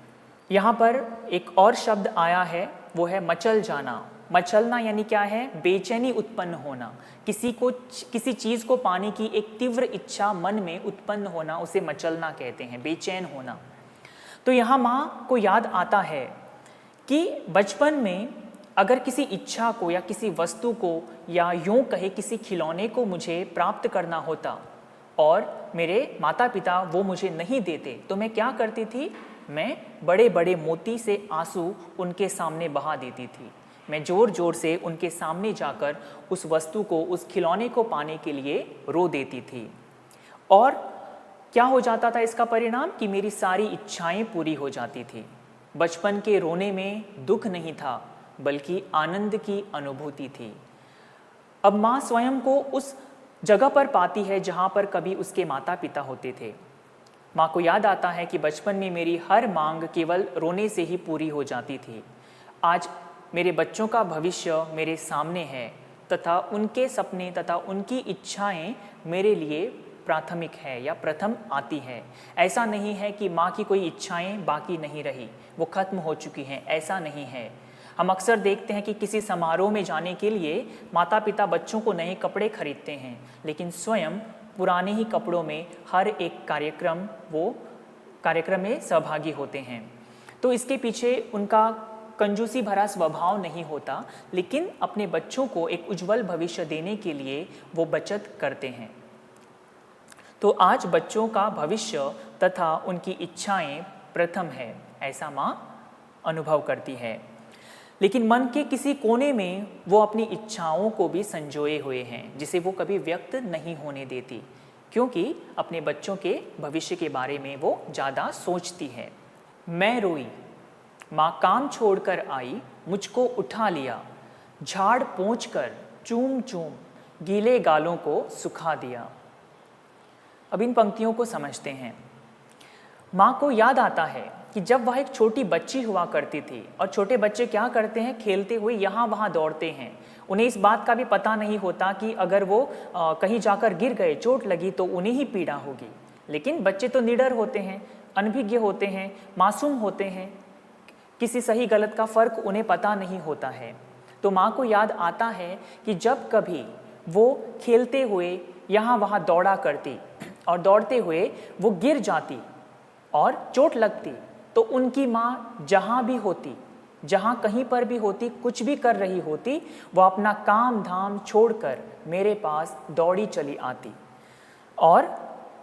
यहाँ पर एक और शब्द आया है, वो है मचल जाना। मचलना यानी क्या है? बेचैनी उत्पन्न होना, किसी चीज़ को पाने की एक तीव्र इच्छा मन में उत्पन्न होना, उसे मचलना कहते हैं, बेचैन होना। तो यहाँ माँ को याद आता है कि बचपन में अगर किसी इच्छा को या किसी वस्तु को या यूँ कहे किसी खिलौने को मुझे प्राप्त करना होता और मेरे माता पिता वो मुझे नहीं देते, तो मैं क्या करती थी? मैं बड़े बड़े मोती से आंसू उनके सामने बहा देती थी। मैं ज़ोर ज़ोर से उनके सामने जाकर उस वस्तु को, उस खिलौने को पाने के लिए रो देती थी। और क्या हो जाता था इसका परिणाम? कि मेरी सारी इच्छाएं पूरी हो जाती थी। बचपन के रोने में दुख नहीं था, बल्कि आनंद की अनुभूति थी। अब माँ स्वयं को उस जगह पर पाती है जहाँ पर कभी उसके माता पिता होते थे। माँ को याद आता है कि बचपन में मेरी हर मांग केवल रोने से ही पूरी हो जाती थी। आज मेरे बच्चों का भविष्य मेरे सामने है तथा उनके सपने तथा उनकी इच्छाएं मेरे लिए प्राथमिक है या प्रथम आती है। ऐसा नहीं है कि माँ की कोई इच्छाएं बाकी नहीं रही, वो खत्म हो चुकी हैं, ऐसा नहीं है। हम अक्सर देखते हैं कि किसी समारोह में जाने के लिए माता पिता बच्चों को नए कपड़े खरीदते हैं, लेकिन स्वयं पुराने ही कपड़ों में हर एक कार्यक्रम में सहभागी होते हैं। तो इसके पीछे उनका कंजूसी भरा स्वभाव नहीं होता, लेकिन अपने बच्चों को एक उज्जवल भविष्य देने के लिए वो बचत करते हैं। तो आज बच्चों का भविष्य तथा उनकी इच्छाएं प्रथम है, ऐसा माँ अनुभव करती है। लेकिन मन के किसी कोने में वो अपनी इच्छाओं को भी संजोए हुए हैं, जिसे वो कभी व्यक्त नहीं होने देती, क्योंकि अपने बच्चों के भविष्य के बारे में वो ज़्यादा सोचती है। मैं रोई, माँ काम छोड़कर आई, मुझको उठा लिया, झाड़ पोंछ कर चूम चूम गीले गालों को सुखा दिया। अब इन पंक्तियों को समझते हैं। माँ को याद आता है कि जब वह एक छोटी बच्ची हुआ करती थी और छोटे बच्चे क्या करते हैं, खेलते हुए यहाँ वहाँ दौड़ते हैं। उन्हें इस बात का भी पता नहीं होता कि अगर वो कहीं जाकर गिर गए, चोट लगी तो उन्हें ही पीड़ा होगी। लेकिन बच्चे तो निडर होते हैं, अनभिज्ञ होते हैं, मासूम होते हैं, किसी सही गलत का फर्क उन्हें पता नहीं होता है। तो माँ को याद आता है कि जब कभी वो खेलते हुए यहाँ वहाँ दौड़ा करती और दौड़ते हुए वो गिर जाती और चोट लगती, तो उनकी माँ जहाँ भी होती, जहाँ कहीं पर भी होती, कुछ भी कर रही होती, वो अपना काम धाम छोड़कर मेरे पास दौड़ी चली आती और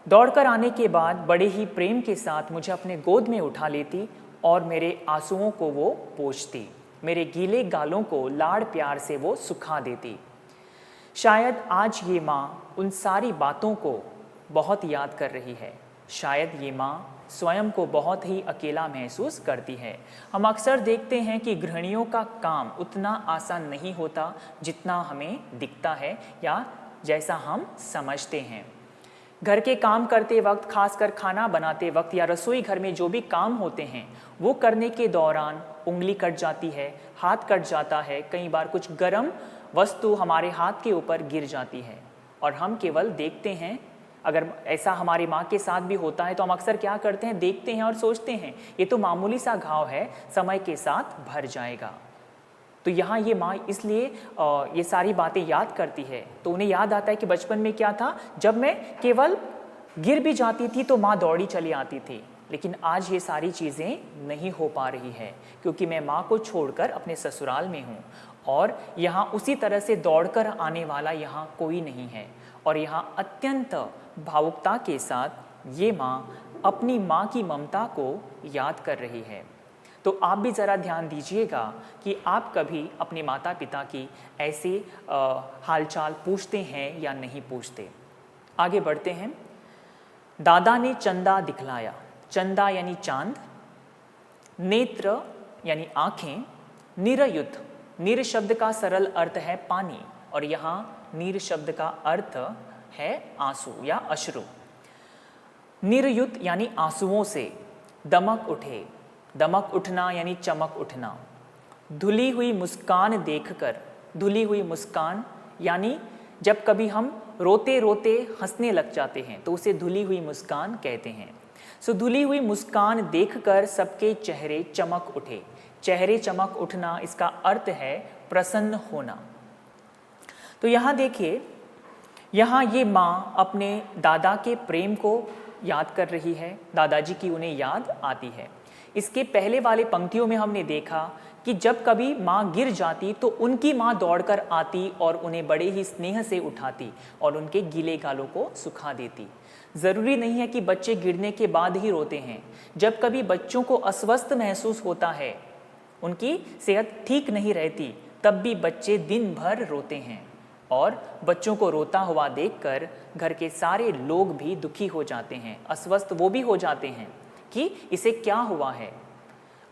दौड़कर आने के बाद बड़े ही प्रेम के साथ मुझे अपने गोद में उठा लेती और मेरे आंसुओं को वो पोंछती, मेरे गीले गालों को लाड़ प्यार से वो सुखा देती। शायद आज ये माँ उन सारी बातों को बहुत याद कर रही है। शायद ये माँ स्वयं को बहुत ही अकेला महसूस करती है। हम अक्सर देखते हैं कि गृहिणियों का काम उतना आसान नहीं होता जितना हमें दिखता है या जैसा हम समझते हैं। घर के काम करते वक्त, खासकर खाना बनाते वक्त या रसोई घर में जो भी काम होते हैं, वो करने के दौरान उंगली कट जाती है, हाथ कट जाता है, कई बार कुछ गर्म वस्तु हमारे हाथ के ऊपर गिर जाती है और हम केवल देखते हैं। अगर ऐसा हमारी माँ के साथ भी होता है तो हम अक्सर क्या करते हैं, देखते हैं और सोचते हैं ये तो मामूली सा घाव है, समय के साथ भर जाएगा। तो यहाँ ये माँ इसलिए ये सारी बातें याद करती है। तो उन्हें याद आता है कि बचपन में क्या था, जब मैं केवल गिर भी जाती थी तो माँ दौड़ी चली आती थी। लेकिन आज ये सारी चीज़ें नहीं हो पा रही है, क्योंकि मैं माँ को छोड़कर अपने ससुराल में हूँ और यहाँ उसी तरह से दौड़कर आने वाला यहाँ कोई नहीं है। और यहाँ अत्यंत भावुकता के साथ ये माँ अपनी माँ की ममता को याद कर रही है। तो आप भी ज़रा ध्यान दीजिएगा कि आप कभी अपने माता पिता की ऐसे हालचाल पूछते हैं या नहीं पूछते। आगे बढ़ते हैं। दादा ने चंदा दिखलाया, चंदा यानी चांद, नेत्र यानी आँखें, निरयुत, निर शब्द का सरल अर्थ है पानी और यहाँ नीर शब्द का अर्थ है आंसू या अश्रु। निर्युत यानी आंसुओं से, दमक उठे, दमक उठना यानी चमक उठना, धुली हुई मुस्कान देखकर, धुली हुई मुस्कान यानी जब कभी हम रोते रोते हंसने लग जाते हैं तो उसे धुली हुई मुस्कान कहते हैं। सो धुली हुई मुस्कान देखकर सबके चेहरे चमक उठे। चेहरे चमक उठना, इसका अर्थ है प्रसन्न होना। तो यहाँ देखिए, यहाँ ये माँ अपने दादा के प्रेम को याद कर रही है, दादाजी की उन्हें याद आती है। इसके पहले वाले पंक्तियों में हमने देखा कि जब कभी माँ गिर जाती तो उनकी माँ दौड़कर आती और उन्हें बड़े ही स्नेह से उठाती और उनके गीले गालों को सुखा देती। ज़रूरी नहीं है कि बच्चे गिरने के बाद ही रोते हैं। जब कभी बच्चों को अस्वस्थ महसूस होता है, उनकी सेहत ठीक नहीं रहती, तब भी बच्चे दिन भर रोते हैं और बच्चों को रोता हुआ देखकर घर के सारे लोग भी दुखी हो जाते हैं, अस्वस्थ वो भी हो जाते हैं कि इसे क्या हुआ है।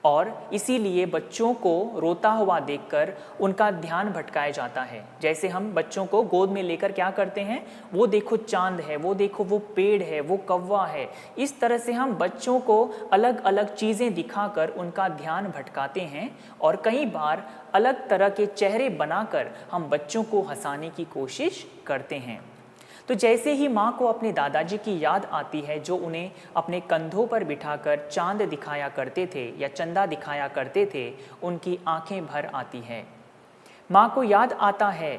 और इसीलिए बच्चों को रोता हुआ देखकर उनका ध्यान भटकाया जाता है। जैसे हम बच्चों को गोद में लेकर क्या करते हैं, वो देखो चांद है, वो देखो वो पेड़ है, वो कौवा है। इस तरह से हम बच्चों को अलग अलग चीज़ें दिखाकर उनका ध्यान भटकाते हैं और कई बार अलग तरह के चेहरे बनाकर हम बच्चों को हंसाने की कोशिश करते हैं। तो जैसे ही माँ को अपने दादाजी की याद आती है, जो उन्हें अपने कंधों पर बिठाकर चांद दिखाया करते थे या चंदा दिखाया करते थे, उनकी आंखें भर आती है। माँ को याद आता है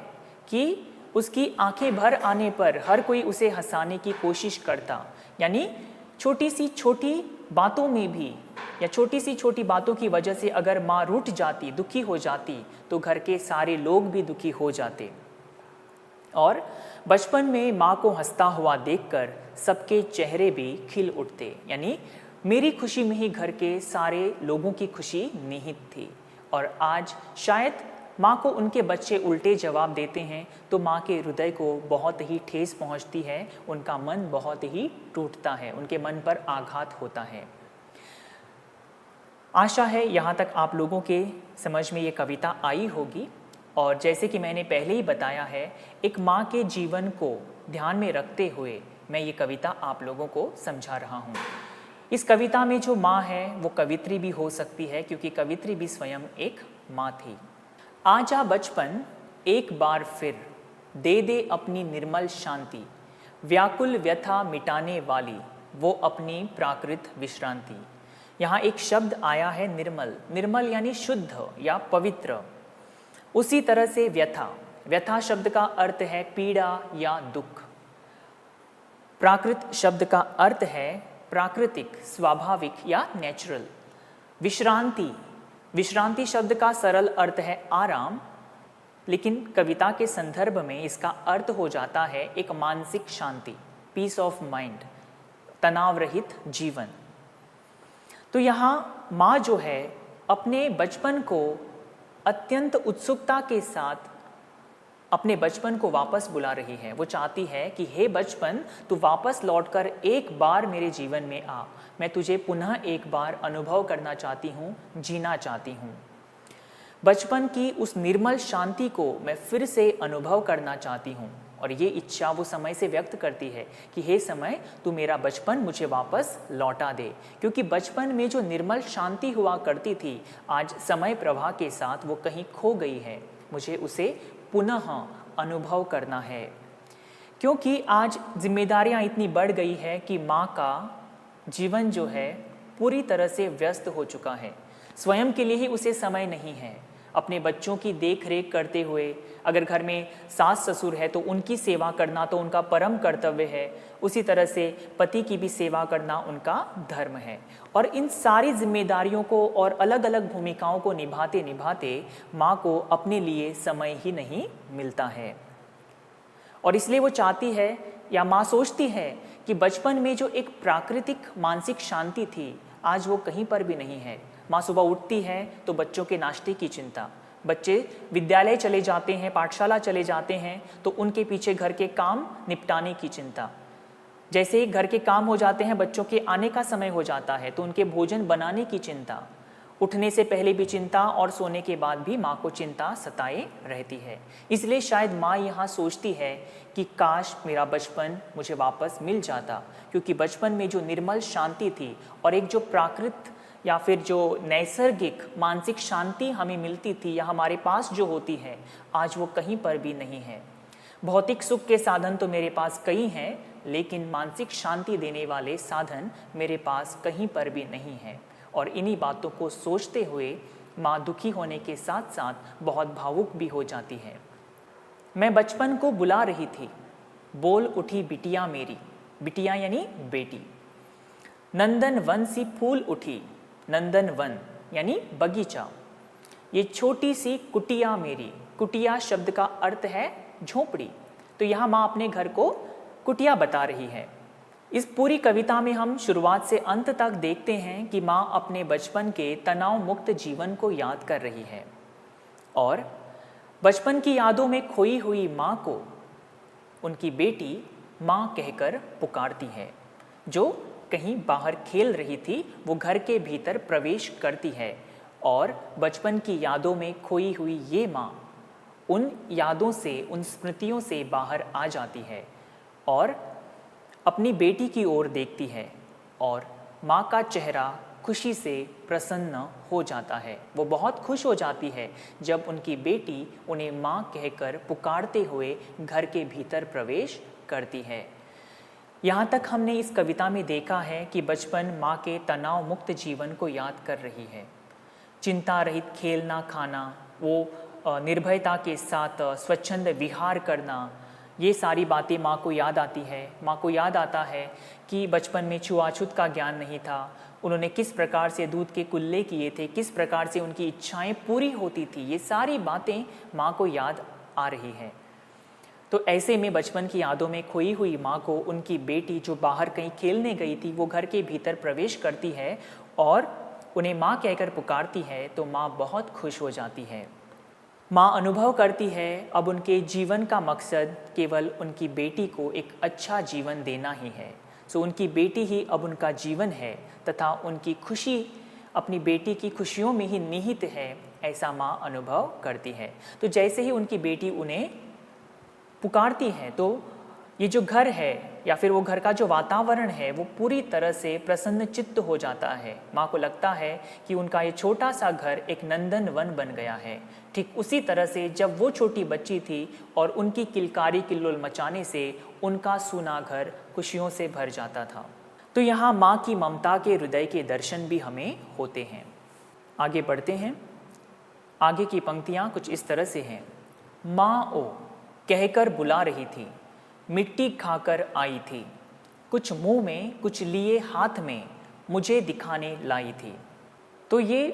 कि उसकी आंखें भर आने पर हर कोई उसे हंसाने की कोशिश करता, यानी छोटी सी छोटी बातों में भी या छोटी सी छोटी बातों की वजह से अगर माँ रूठ जाती, दुखी हो जाती, तो घर के सारे लोग भी दुखी हो जाते। और बचपन में माँ को हंसता हुआ देखकर सबके चेहरे भी खिल उठते, यानी मेरी खुशी में ही घर के सारे लोगों की खुशी निहित थी। और आज शायद माँ को उनके बच्चे उल्टे जवाब देते हैं तो माँ के हृदय को बहुत ही ठेस पहुँचती है, उनका मन बहुत ही टूटता है, उनके मन पर आघात होता है। आशा है यहाँ तक आप लोगों के समझ में ये कविता आई होगी। और जैसे कि मैंने पहले ही बताया है, एक माँ के जीवन को ध्यान में रखते हुए मैं ये कविता आप लोगों को समझा रहा हूँ। इस कविता में जो माँ है वो कवित्री भी हो सकती है, क्योंकि कवित्री भी स्वयं एक माँ थी। आजा बचपन एक बार फिर, दे दे अपनी निर्मल शांति, व्याकुल व्यथा मिटाने वाली वो अपनी प्राकृत विश्रांति। यहाँ एक शब्द आया है निर्मल। निर्मल यानी शुद्ध या पवित्र। उसी तरह से व्यथा, व्यथा शब्द का अर्थ है पीड़ा या दुख। प्राकृत शब्द का अर्थ है प्राकृतिक, स्वाभाविक या नेचुरल। विश्रांति, विश्रांति शब्द का सरल अर्थ है आराम, लेकिन कविता के संदर्भ में इसका अर्थ हो जाता है एक मानसिक शांति, पीस ऑफ माइंड, तनाव रहित जीवन। तो यहाँ माँ जो है अपने बचपन को अत्यंत उत्सुकता के साथ अपने बचपन को वापस बुला रही है। वो चाहती है कि हे बचपन, तू वापस लौटकर एक बार मेरे जीवन में आ, मैं तुझे पुनः एक बार अनुभव करना चाहती हूँ, जीना चाहती हूँ। बचपन की उस निर्मल शांति को मैं फिर से अनुभव करना चाहती हूँ। और ये इच्छा वो समय से व्यक्त करती है कि हे समय, तू मेरा बचपन मुझे वापस लौटा दे, क्योंकि बचपन में जो निर्मल शांति हुआ करती थी, आज समय प्रवाह के साथ वो कहीं खो गई है। मुझे उसे पुनः अनुभव करना है, क्योंकि आज जिम्मेदारियां इतनी बढ़ गई है कि माँ का जीवन जो है पूरी तरह से व्यस्त हो चुका है। स्वयं के लिए ही उसे समय नहीं है। अपने बच्चों की देख रेख करते हुए, अगर घर में सास ससुर है तो उनकी सेवा करना तो उनका परम कर्तव्य है, उसी तरह से पति की भी सेवा करना उनका धर्म है। और इन सारी जिम्मेदारियों को और अलग अलग भूमिकाओं को निभाते निभाते माँ को अपने लिए समय ही नहीं मिलता है। और इसलिए वो चाहती है, या माँ सोचती है कि बचपन में जो एक प्राकृतिक मानसिक शांति थी, आज वो कहीं पर भी नहीं है। माँ सुबह उठती है तो बच्चों के नाश्ते की चिंता, बच्चे विद्यालय चले जाते हैं, पाठशाला चले जाते हैं तो उनके पीछे घर के काम निपटाने की चिंता। जैसे ही घर के काम हो जाते हैं, बच्चों के आने का समय हो जाता है तो उनके भोजन बनाने की चिंता। उठने से पहले भी चिंता और सोने के बाद भी माँ को चिंता सताए रहती है। इसलिए शायद माँ यहाँ सोचती है कि काश मेरा बचपन मुझे वापस मिल जाता, क्योंकि बचपन में जो निर्मल शांति थी और एक जो प्राकृत या फिर जो नैसर्गिक मानसिक शांति हमें मिलती थी या हमारे पास जो होती है, आज वो कहीं पर भी नहीं है। भौतिक सुख के साधन तो मेरे पास कई हैं, लेकिन मानसिक शांति देने वाले साधन मेरे पास कहीं पर भी नहीं है। और इन्हीं बातों को सोचते हुए माँ दुखी होने के साथ साथ बहुत भावुक भी हो जाती है। मैं बचपन को बुला रही थी, बोल उठी बिटिया मेरी, बिटिया यानी बेटी। नंदन वन सी फूल उठी, नंदन वन यानी बगीचा। ये छोटी सी कुटिया मेरी, कुटिया शब्द का अर्थ है झोपड़ी। तो यहाँ माँ अपने घर को कुटिया बता रही है। इस पूरी कविता में हम शुरुआत से अंत तक देखते हैं कि माँ अपने बचपन के तनाव मुक्त जीवन को याद कर रही है और बचपन की यादों में खोई हुई माँ को उनकी बेटी माँ कहकर पुकारती है। जो कहीं बाहर खेल रही थी, वो घर के भीतर प्रवेश करती है और बचपन की यादों में खोई हुई ये माँ उन यादों से, उन स्मृतियों से बाहर आ जाती है और अपनी बेटी की ओर देखती है और माँ का चेहरा खुशी से प्रसन्न हो जाता है। वो बहुत खुश हो जाती है जब उनकी बेटी उन्हें माँ कहकर पुकारते हुए घर के भीतर प्रवेश करती है। यहाँ तक हमने इस कविता में देखा है कि बचपन माँ के तनाव मुक्त जीवन को याद कर रही है। चिंता रहित खेलना खाना, वो निर्भयता के साथ स्वच्छंद विहार करना, ये सारी बातें माँ को याद आती है। माँ को याद आता है कि बचपन में छुआछूत का ज्ञान नहीं था, उन्होंने किस प्रकार से दूध के कुल्ले किए थे, किस प्रकार से उनकी इच्छाएं पूरी होती थी। ये सारी बातें माँ को याद आ रही है। तो ऐसे में बचपन की यादों में खोई हुई माँ को उनकी बेटी जो बाहर कहीं खेलने गई थी, वो घर के भीतर प्रवेश करती है और उन्हें माँ कहकर पुकारती है तो माँ बहुत खुश हो जाती है। माँ अनुभव करती है अब उनके जीवन का मकसद केवल उनकी बेटी को एक अच्छा जीवन देना ही है। सो उनकी बेटी ही अब उनका जीवन है तथा उनकी खुशी अपनी बेटी की खुशियों में ही निहित है, ऐसा माँ अनुभव करती है। तो जैसे ही उनकी बेटी उन्हें पुकारती है तो ये जो घर है या फिर वो घर का जो वातावरण है वो पूरी तरह से प्रसन्न चित्त हो जाता है। माँ को लगता है कि उनका ये छोटा सा घर एक नंदन वन बन गया है। ठीक उसी तरह से जब वो छोटी बच्ची थी और उनकी किलकारी किल्लोल मचाने से उनका सूना घर खुशियों से भर जाता था। तो यहाँ माँ की ममता के हृदय के दर्शन भी हमें होते हैं। आगे बढ़ते हैं। आगे की पंक्तियाँ कुछ इस तरह से हैं। माँ ओ कहकर बुला रही थी, मिट्टी खाकर आई थी, कुछ मुंह में कुछ लिए हाथ में मुझे दिखाने लाई थी। तो ये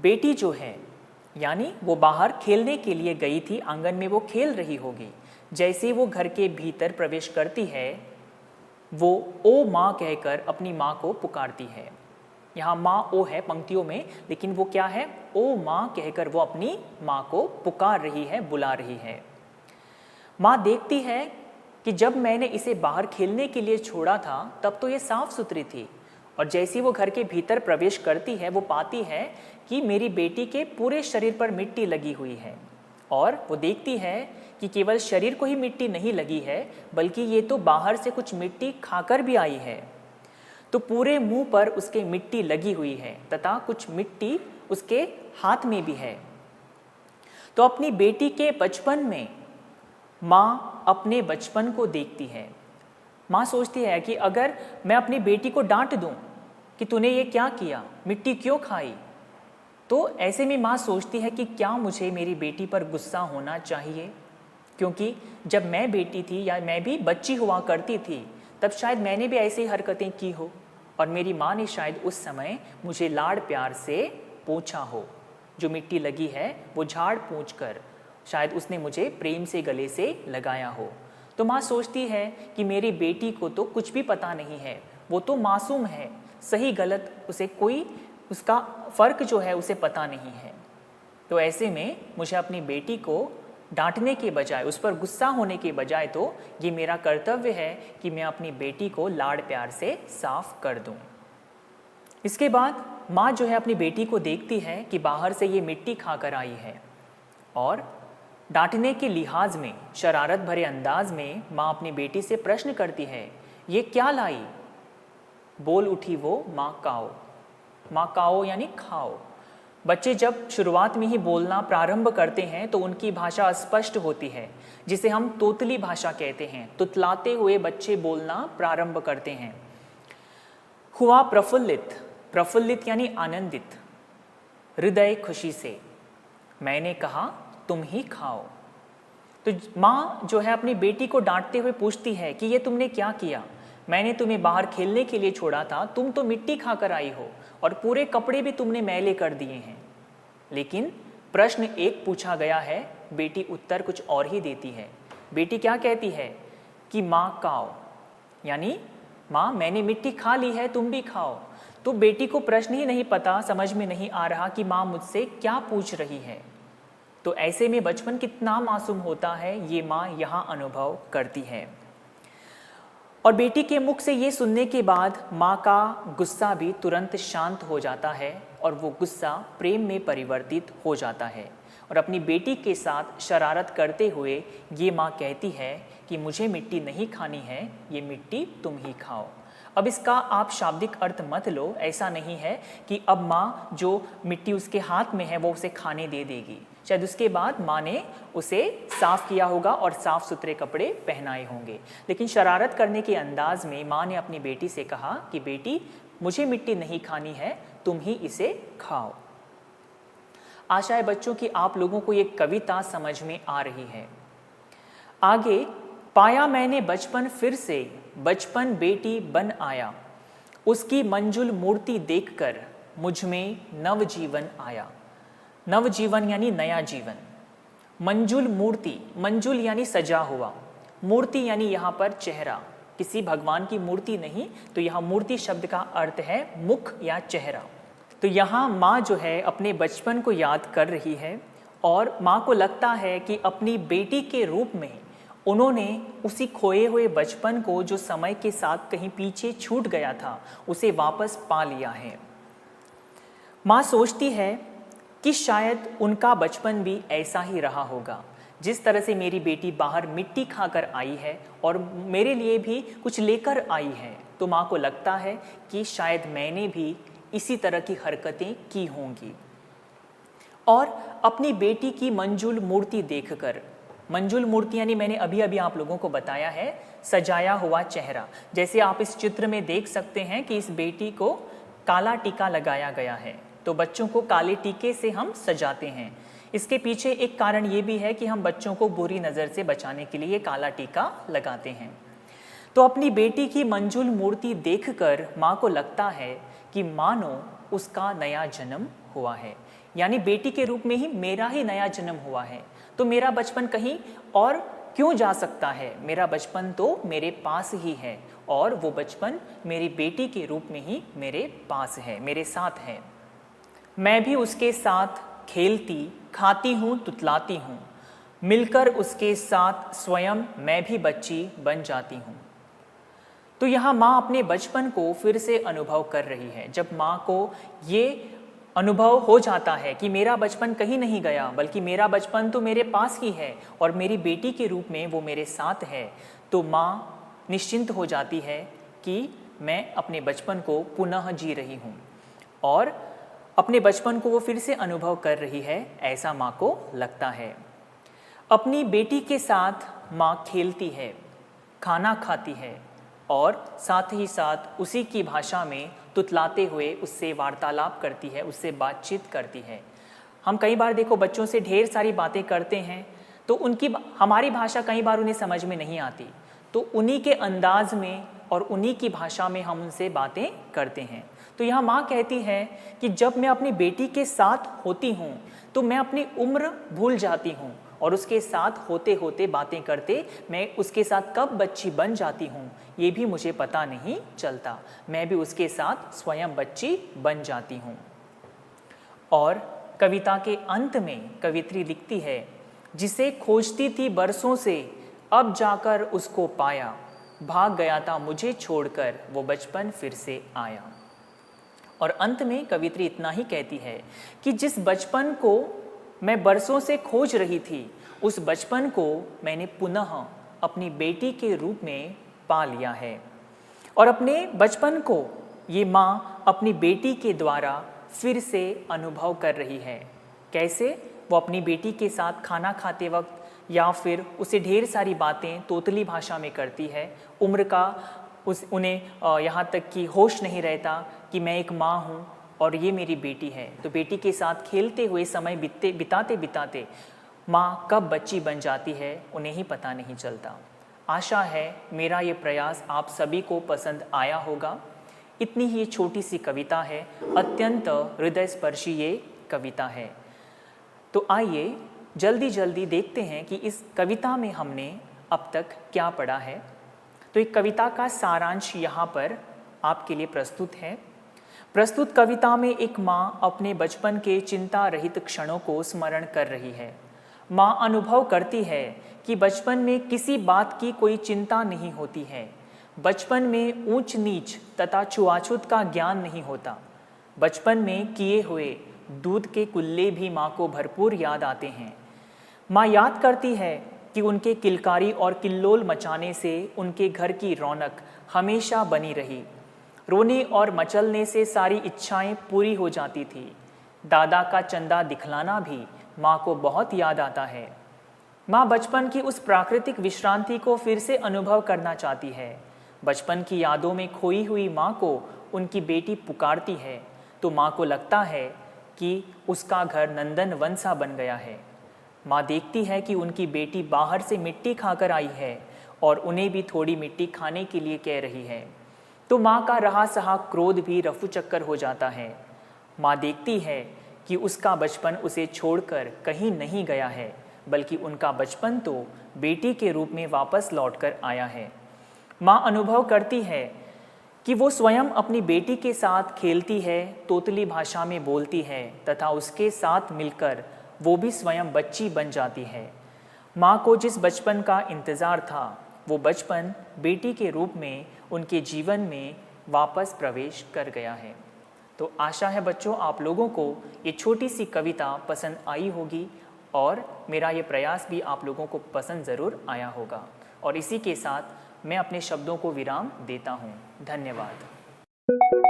बेटी जो है यानी वो बाहर खेलने के लिए गई थी, आंगन में वो खेल रही होगी। जैसे वो घर के भीतर प्रवेश करती है वो ओ माँ कहकर अपनी माँ को पुकारती है। यहाँ माँ ओ है पंक्तियों में, लेकिन वो क्या है, ओ माँ कहकर वो अपनी माँ को पुकार रही है, बुला रही है। माँ देखती है कि जब मैंने इसे बाहर खेलने के लिए छोड़ा था तब तो ये साफ सुथरी थी, और जैसे वो घर के भीतर प्रवेश करती है वो पाती है कि मेरी बेटी के पूरे शरीर पर मिट्टी लगी हुई है। और वो देखती है कि केवल शरीर को ही मिट्टी नहीं लगी है बल्कि ये तो बाहर से कुछ मिट्टी खाकर भी आई है। तो पूरे मुंह पर उसके मिट्टी लगी हुई है तथा कुछ मिट्टी उसके हाथ में भी है। तो अपनी बेटी के बचपन में माँ अपने बचपन को देखती है। माँ सोचती है कि अगर मैं अपनी बेटी को डांट दूं कि तूने ये क्या किया, मिट्टी क्यों खाई, तो ऐसे में माँ सोचती है कि क्या मुझे मेरी बेटी पर गुस्सा होना चाहिए, क्योंकि जब मैं बेटी थी या मैं भी बच्ची हुआ करती थी तब शायद मैंने भी ऐसी हरकतें की हो और मेरी माँ ने शायद उस समय मुझे लाड़ प्यार से पोंछा हो। जो मिट्टी लगी है वो झाड़ पोंछ कर शायद उसने मुझे प्रेम से गले से लगाया हो। तो माँ सोचती है कि मेरी बेटी को तो कुछ भी पता नहीं है, वो तो मासूम है, सही गलत उसे कोई उसका फ़र्क जो है उसे पता नहीं है। तो ऐसे में मुझे अपनी बेटी को डांटने के बजाय, उस पर गुस्सा होने के बजाय तो ये मेरा कर्तव्य है कि मैं अपनी बेटी को लाड़ प्यार से साफ कर दूं। इसके बाद माँ जो है अपनी बेटी को देखती है कि बाहर से ये मिट्टी खाकर आई है और डांटने के लिहाज में, शरारत भरे अंदाज में माँ अपनी बेटी से प्रश्न करती है, ये क्या लाई? बोल उठी वो, माँ काओ। माँ काओ यानी खाओ। बच्चे जब शुरुआत में ही बोलना प्रारंभ करते हैं तो उनकी भाषा स्पष्ट होती है, जिसे हम तोतली भाषा कहते हैं। तुतलाते हुए बच्चे बोलना प्रारंभ करते हैं। हुआ प्रफुल्लित, प्रफुल्लित यानी आनंदित, हृदय खुशी से। मैंने कहा तुम ही खाओ। तो माँ जो है अपनी बेटी को डांटते हुए पूछती है कि ये तुमने क्या किया? मैंने तुम्हें बाहर खेलने के लिए छोड़ा था, तुम तो मिट्टी खाकर आई हो और पूरे कपड़े भी तुमने मैले कर दिए हैं। लेकिन प्रश्न एक पूछा गया है, बेटी उत्तर कुछ और ही देती है। बेटी क्या कहती है कि माँ खाओ, यानी माँ मैंने मिट्टी खा ली है, तुम भी खाओ। तो बेटी को प्रश्न ही नहीं पता, समझ में नहीं आ रहा कि माँ मुझसे क्या पूछ रही है। तो ऐसे में बचपन कितना मासूम होता है ये माँ यहाँ अनुभव करती है। और बेटी के मुख से ये सुनने के बाद माँ का गुस्सा भी तुरंत शांत हो जाता है और वो गुस्सा प्रेम में परिवर्तित हो जाता है। और अपनी बेटी के साथ शरारत करते हुए ये माँ कहती है कि मुझे मिट्टी नहीं खानी है, ये मिट्टी तुम ही खाओ। अब इसका आप शाब्दिक अर्थ मत लो, ऐसा नहीं है कि अब माँ जो मिट्टी उसके हाथ में है वो उसे खाने दे देगी। शायद उसके बाद माँ ने उसे साफ किया होगा और साफ सुथरे कपड़े पहनाए होंगे। लेकिन शरारत करने के अंदाज में माँ ने अपनी बेटी से कहा कि बेटी मुझे मिट्टी नहीं खानी है, तुम ही इसे खाओ। आशा है बच्चों कि आप लोगों को ये कविता समझ में आ रही है। आगे, पाया मैंने बचपन फिर से, बचपन बेटी बन आया, उसकी मंजुल मूर्ति देखकर मुझ में नव जीवन आया। नव जीवन यानी नया जीवन। मंजुल मूर्ति, मंजुल यानी सजा हुआ, मूर्ति यानी यहाँ पर चेहरा, किसी भगवान की मूर्ति नहीं, तो यहाँ मूर्ति शब्द का अर्थ है मुख या चेहरा। तो यहाँ माँ जो है अपने बचपन को याद कर रही है और माँ को लगता है कि अपनी बेटी के रूप में उन्होंने उसी खोए हुए बचपन को, जो समय के साथ कहीं पीछे छूट गया था, उसे वापस पा लिया है। माँ सोचती है कि शायद उनका बचपन भी ऐसा ही रहा होगा, जिस तरह से मेरी बेटी बाहर मिट्टी खाकर आई है और मेरे लिए भी कुछ लेकर आई है, तो माँ को लगता है कि शायद मैंने भी इसी तरह की हरकतें की होंगी। और अपनी बेटी की मंजुल मूर्ति देखकर, मंजुल मूर्ति यानी मैंने अभी अभी आप लोगों को बताया है सजाया हुआ चेहरा, जैसे आप इस चित्र में देख सकते हैं कि इस बेटी को काला टीका लगाया गया है। तो बच्चों को काले टीके से हम सजाते हैं। इसके पीछे एक कारण ये भी है कि हम बच्चों को बुरी नज़र से बचाने के लिए काला टीका लगाते हैं। तो अपनी बेटी की मंजुल मूर्ति देखकर माँ को लगता है कि मानो उसका नया जन्म हुआ है, यानी बेटी के रूप में ही मेरा ही नया जन्म हुआ है। तो मेरा बचपन कहीं और क्यों जा सकता है, मेरा बचपन तो मेरे पास ही है और वो बचपन मेरी बेटी के रूप में ही मेरे पास है, मेरे साथ है। मैं भी उसके साथ खेलती, खाती हूँ, तुतलाती हूँ, मिलकर उसके साथ स्वयं मैं भी बच्ची बन जाती हूँ। तो यहाँ माँ अपने बचपन को फिर से अनुभव कर रही है। जब माँ को ये अनुभव हो जाता है कि मेरा बचपन कहीं नहीं गया, बल्कि मेरा बचपन तो मेरे पास ही है और मेरी बेटी के रूप में वो मेरे साथ है, तो माँ निश्चिंत हो जाती है कि मैं अपने बचपन को पुनः जी रही हूँ और अपने बचपन को वो फिर से अनुभव कर रही है, ऐसा माँ को लगता है। अपनी बेटी के साथ माँ खेलती है, खाना खाती है और साथ ही साथ उसी की भाषा में तुतलाते हुए उससे वार्तालाप करती है, उससे बातचीत करती है। हम कई बार देखो बच्चों से ढेर सारी बातें करते हैं तो उनकी हमारी भाषा कई बार उन्हें समझ में नहीं आती, तो उन्हीं के अंदाज में और उन्हीं की भाषा में हम उनसे बातें करते हैं। तो यहाँ माँ कहती है कि जब मैं अपनी बेटी के साथ होती हूँ तो मैं अपनी उम्र भूल जाती हूँ और उसके साथ होते होते बातें करते मैं उसके साथ कब बच्ची बन जाती हूँ ये भी मुझे पता नहीं चलता। मैं भी उसके साथ स्वयं बच्ची बन जाती हूँ। और कविता के अंत में कवित्री लिखती है, जिसे खोजती थी बरसों से अब जाकर उसको पाया, भाग गया था मुझे छोड़कर वो बचपन फिर से आया। और अंत में कवित्री इतना ही कहती है कि जिस बचपन को मैं बरसों से खोज रही थी, उस बचपन को मैंने पुनः अपनी बेटी के रूप में पा लिया है। और अपने बचपन को ये माँ अपनी बेटी के द्वारा फिर से अनुभव कर रही है। कैसे? वो अपनी बेटी के साथ खाना खाते वक्त या फिर उसे ढेर सारी बातें तोतली भाषा में करती है। उम्र का उन्हें यहाँ तक कि होश नहीं रहता कि मैं एक माँ हूँ और ये मेरी बेटी है। तो बेटी के साथ खेलते हुए समय बिताते बिताते माँ कब बच्ची बन जाती है उन्हें ही पता नहीं चलता। आशा है मेरा ये प्रयास आप सभी को पसंद आया होगा। इतनी ही छोटी सी कविता है, अत्यंत हृदय स्पर्शी ये कविता है। तो आइए जल्दी जल्दी देखते हैं कि इस कविता में हमने अब तक क्या पढ़ा है। तो एक कविता का सारांश यहाँ पर आपके लिए प्रस्तुत है। प्रस्तुत कविता में एक माँ अपने बचपन के चिंता रहित क्षणों को स्मरण कर रही है। माँ अनुभव करती है कि बचपन में किसी बात की कोई चिंता नहीं होती है। बचपन में ऊंच नीच तथा छुआछूत का ज्ञान नहीं होता। बचपन में किए हुए दूध के कुल्ले भी माँ को भरपूर याद आते हैं। माँ याद करती है कि उनके किलकारी और किल्लोल मचाने से उनके घर की रौनक हमेशा बनी रही। रोने और मचलने से सारी इच्छाएं पूरी हो जाती थी। दादा का चंदा दिखलाना भी माँ को बहुत याद आता है। माँ बचपन की उस प्राकृतिक विश्रांति को फिर से अनुभव करना चाहती है। बचपन की यादों में खोई हुई माँ को उनकी बेटी पुकारती है तो माँ को लगता है कि उसका घर नंदन वन सा बन गया है। माँ देखती है कि उनकी बेटी बाहर से मिट्टी खाकर आई है और उन्हें भी थोड़ी मिट्टी खाने के लिए कह रही है। तो माँ का रहा सहा क्रोध भी रफू चक्कर हो जाता है। माँ देखती है कि उसका बचपन उसे छोड़कर कहीं नहीं गया है, बल्कि उनका बचपन तो बेटी के रूप में वापस लौटकर आया है। माँ अनुभव करती है कि वो स्वयं अपनी बेटी के साथ खेलती है, तोतली भाषा में बोलती है तथा उसके साथ मिलकर वो भी स्वयं बच्ची बन जाती है। माँ को जिस बचपन का इंतज़ार था वो बचपन बेटी के रूप में उनके जीवन में वापस प्रवेश कर गया है। तो आशा है बच्चों आप लोगों को ये छोटी सी कविता पसंद आई होगी और मेरा ये प्रयास भी आप लोगों को पसंद ज़रूर आया होगा। और इसी के साथ मैं अपने शब्दों को विराम देता हूँ। धन्यवाद।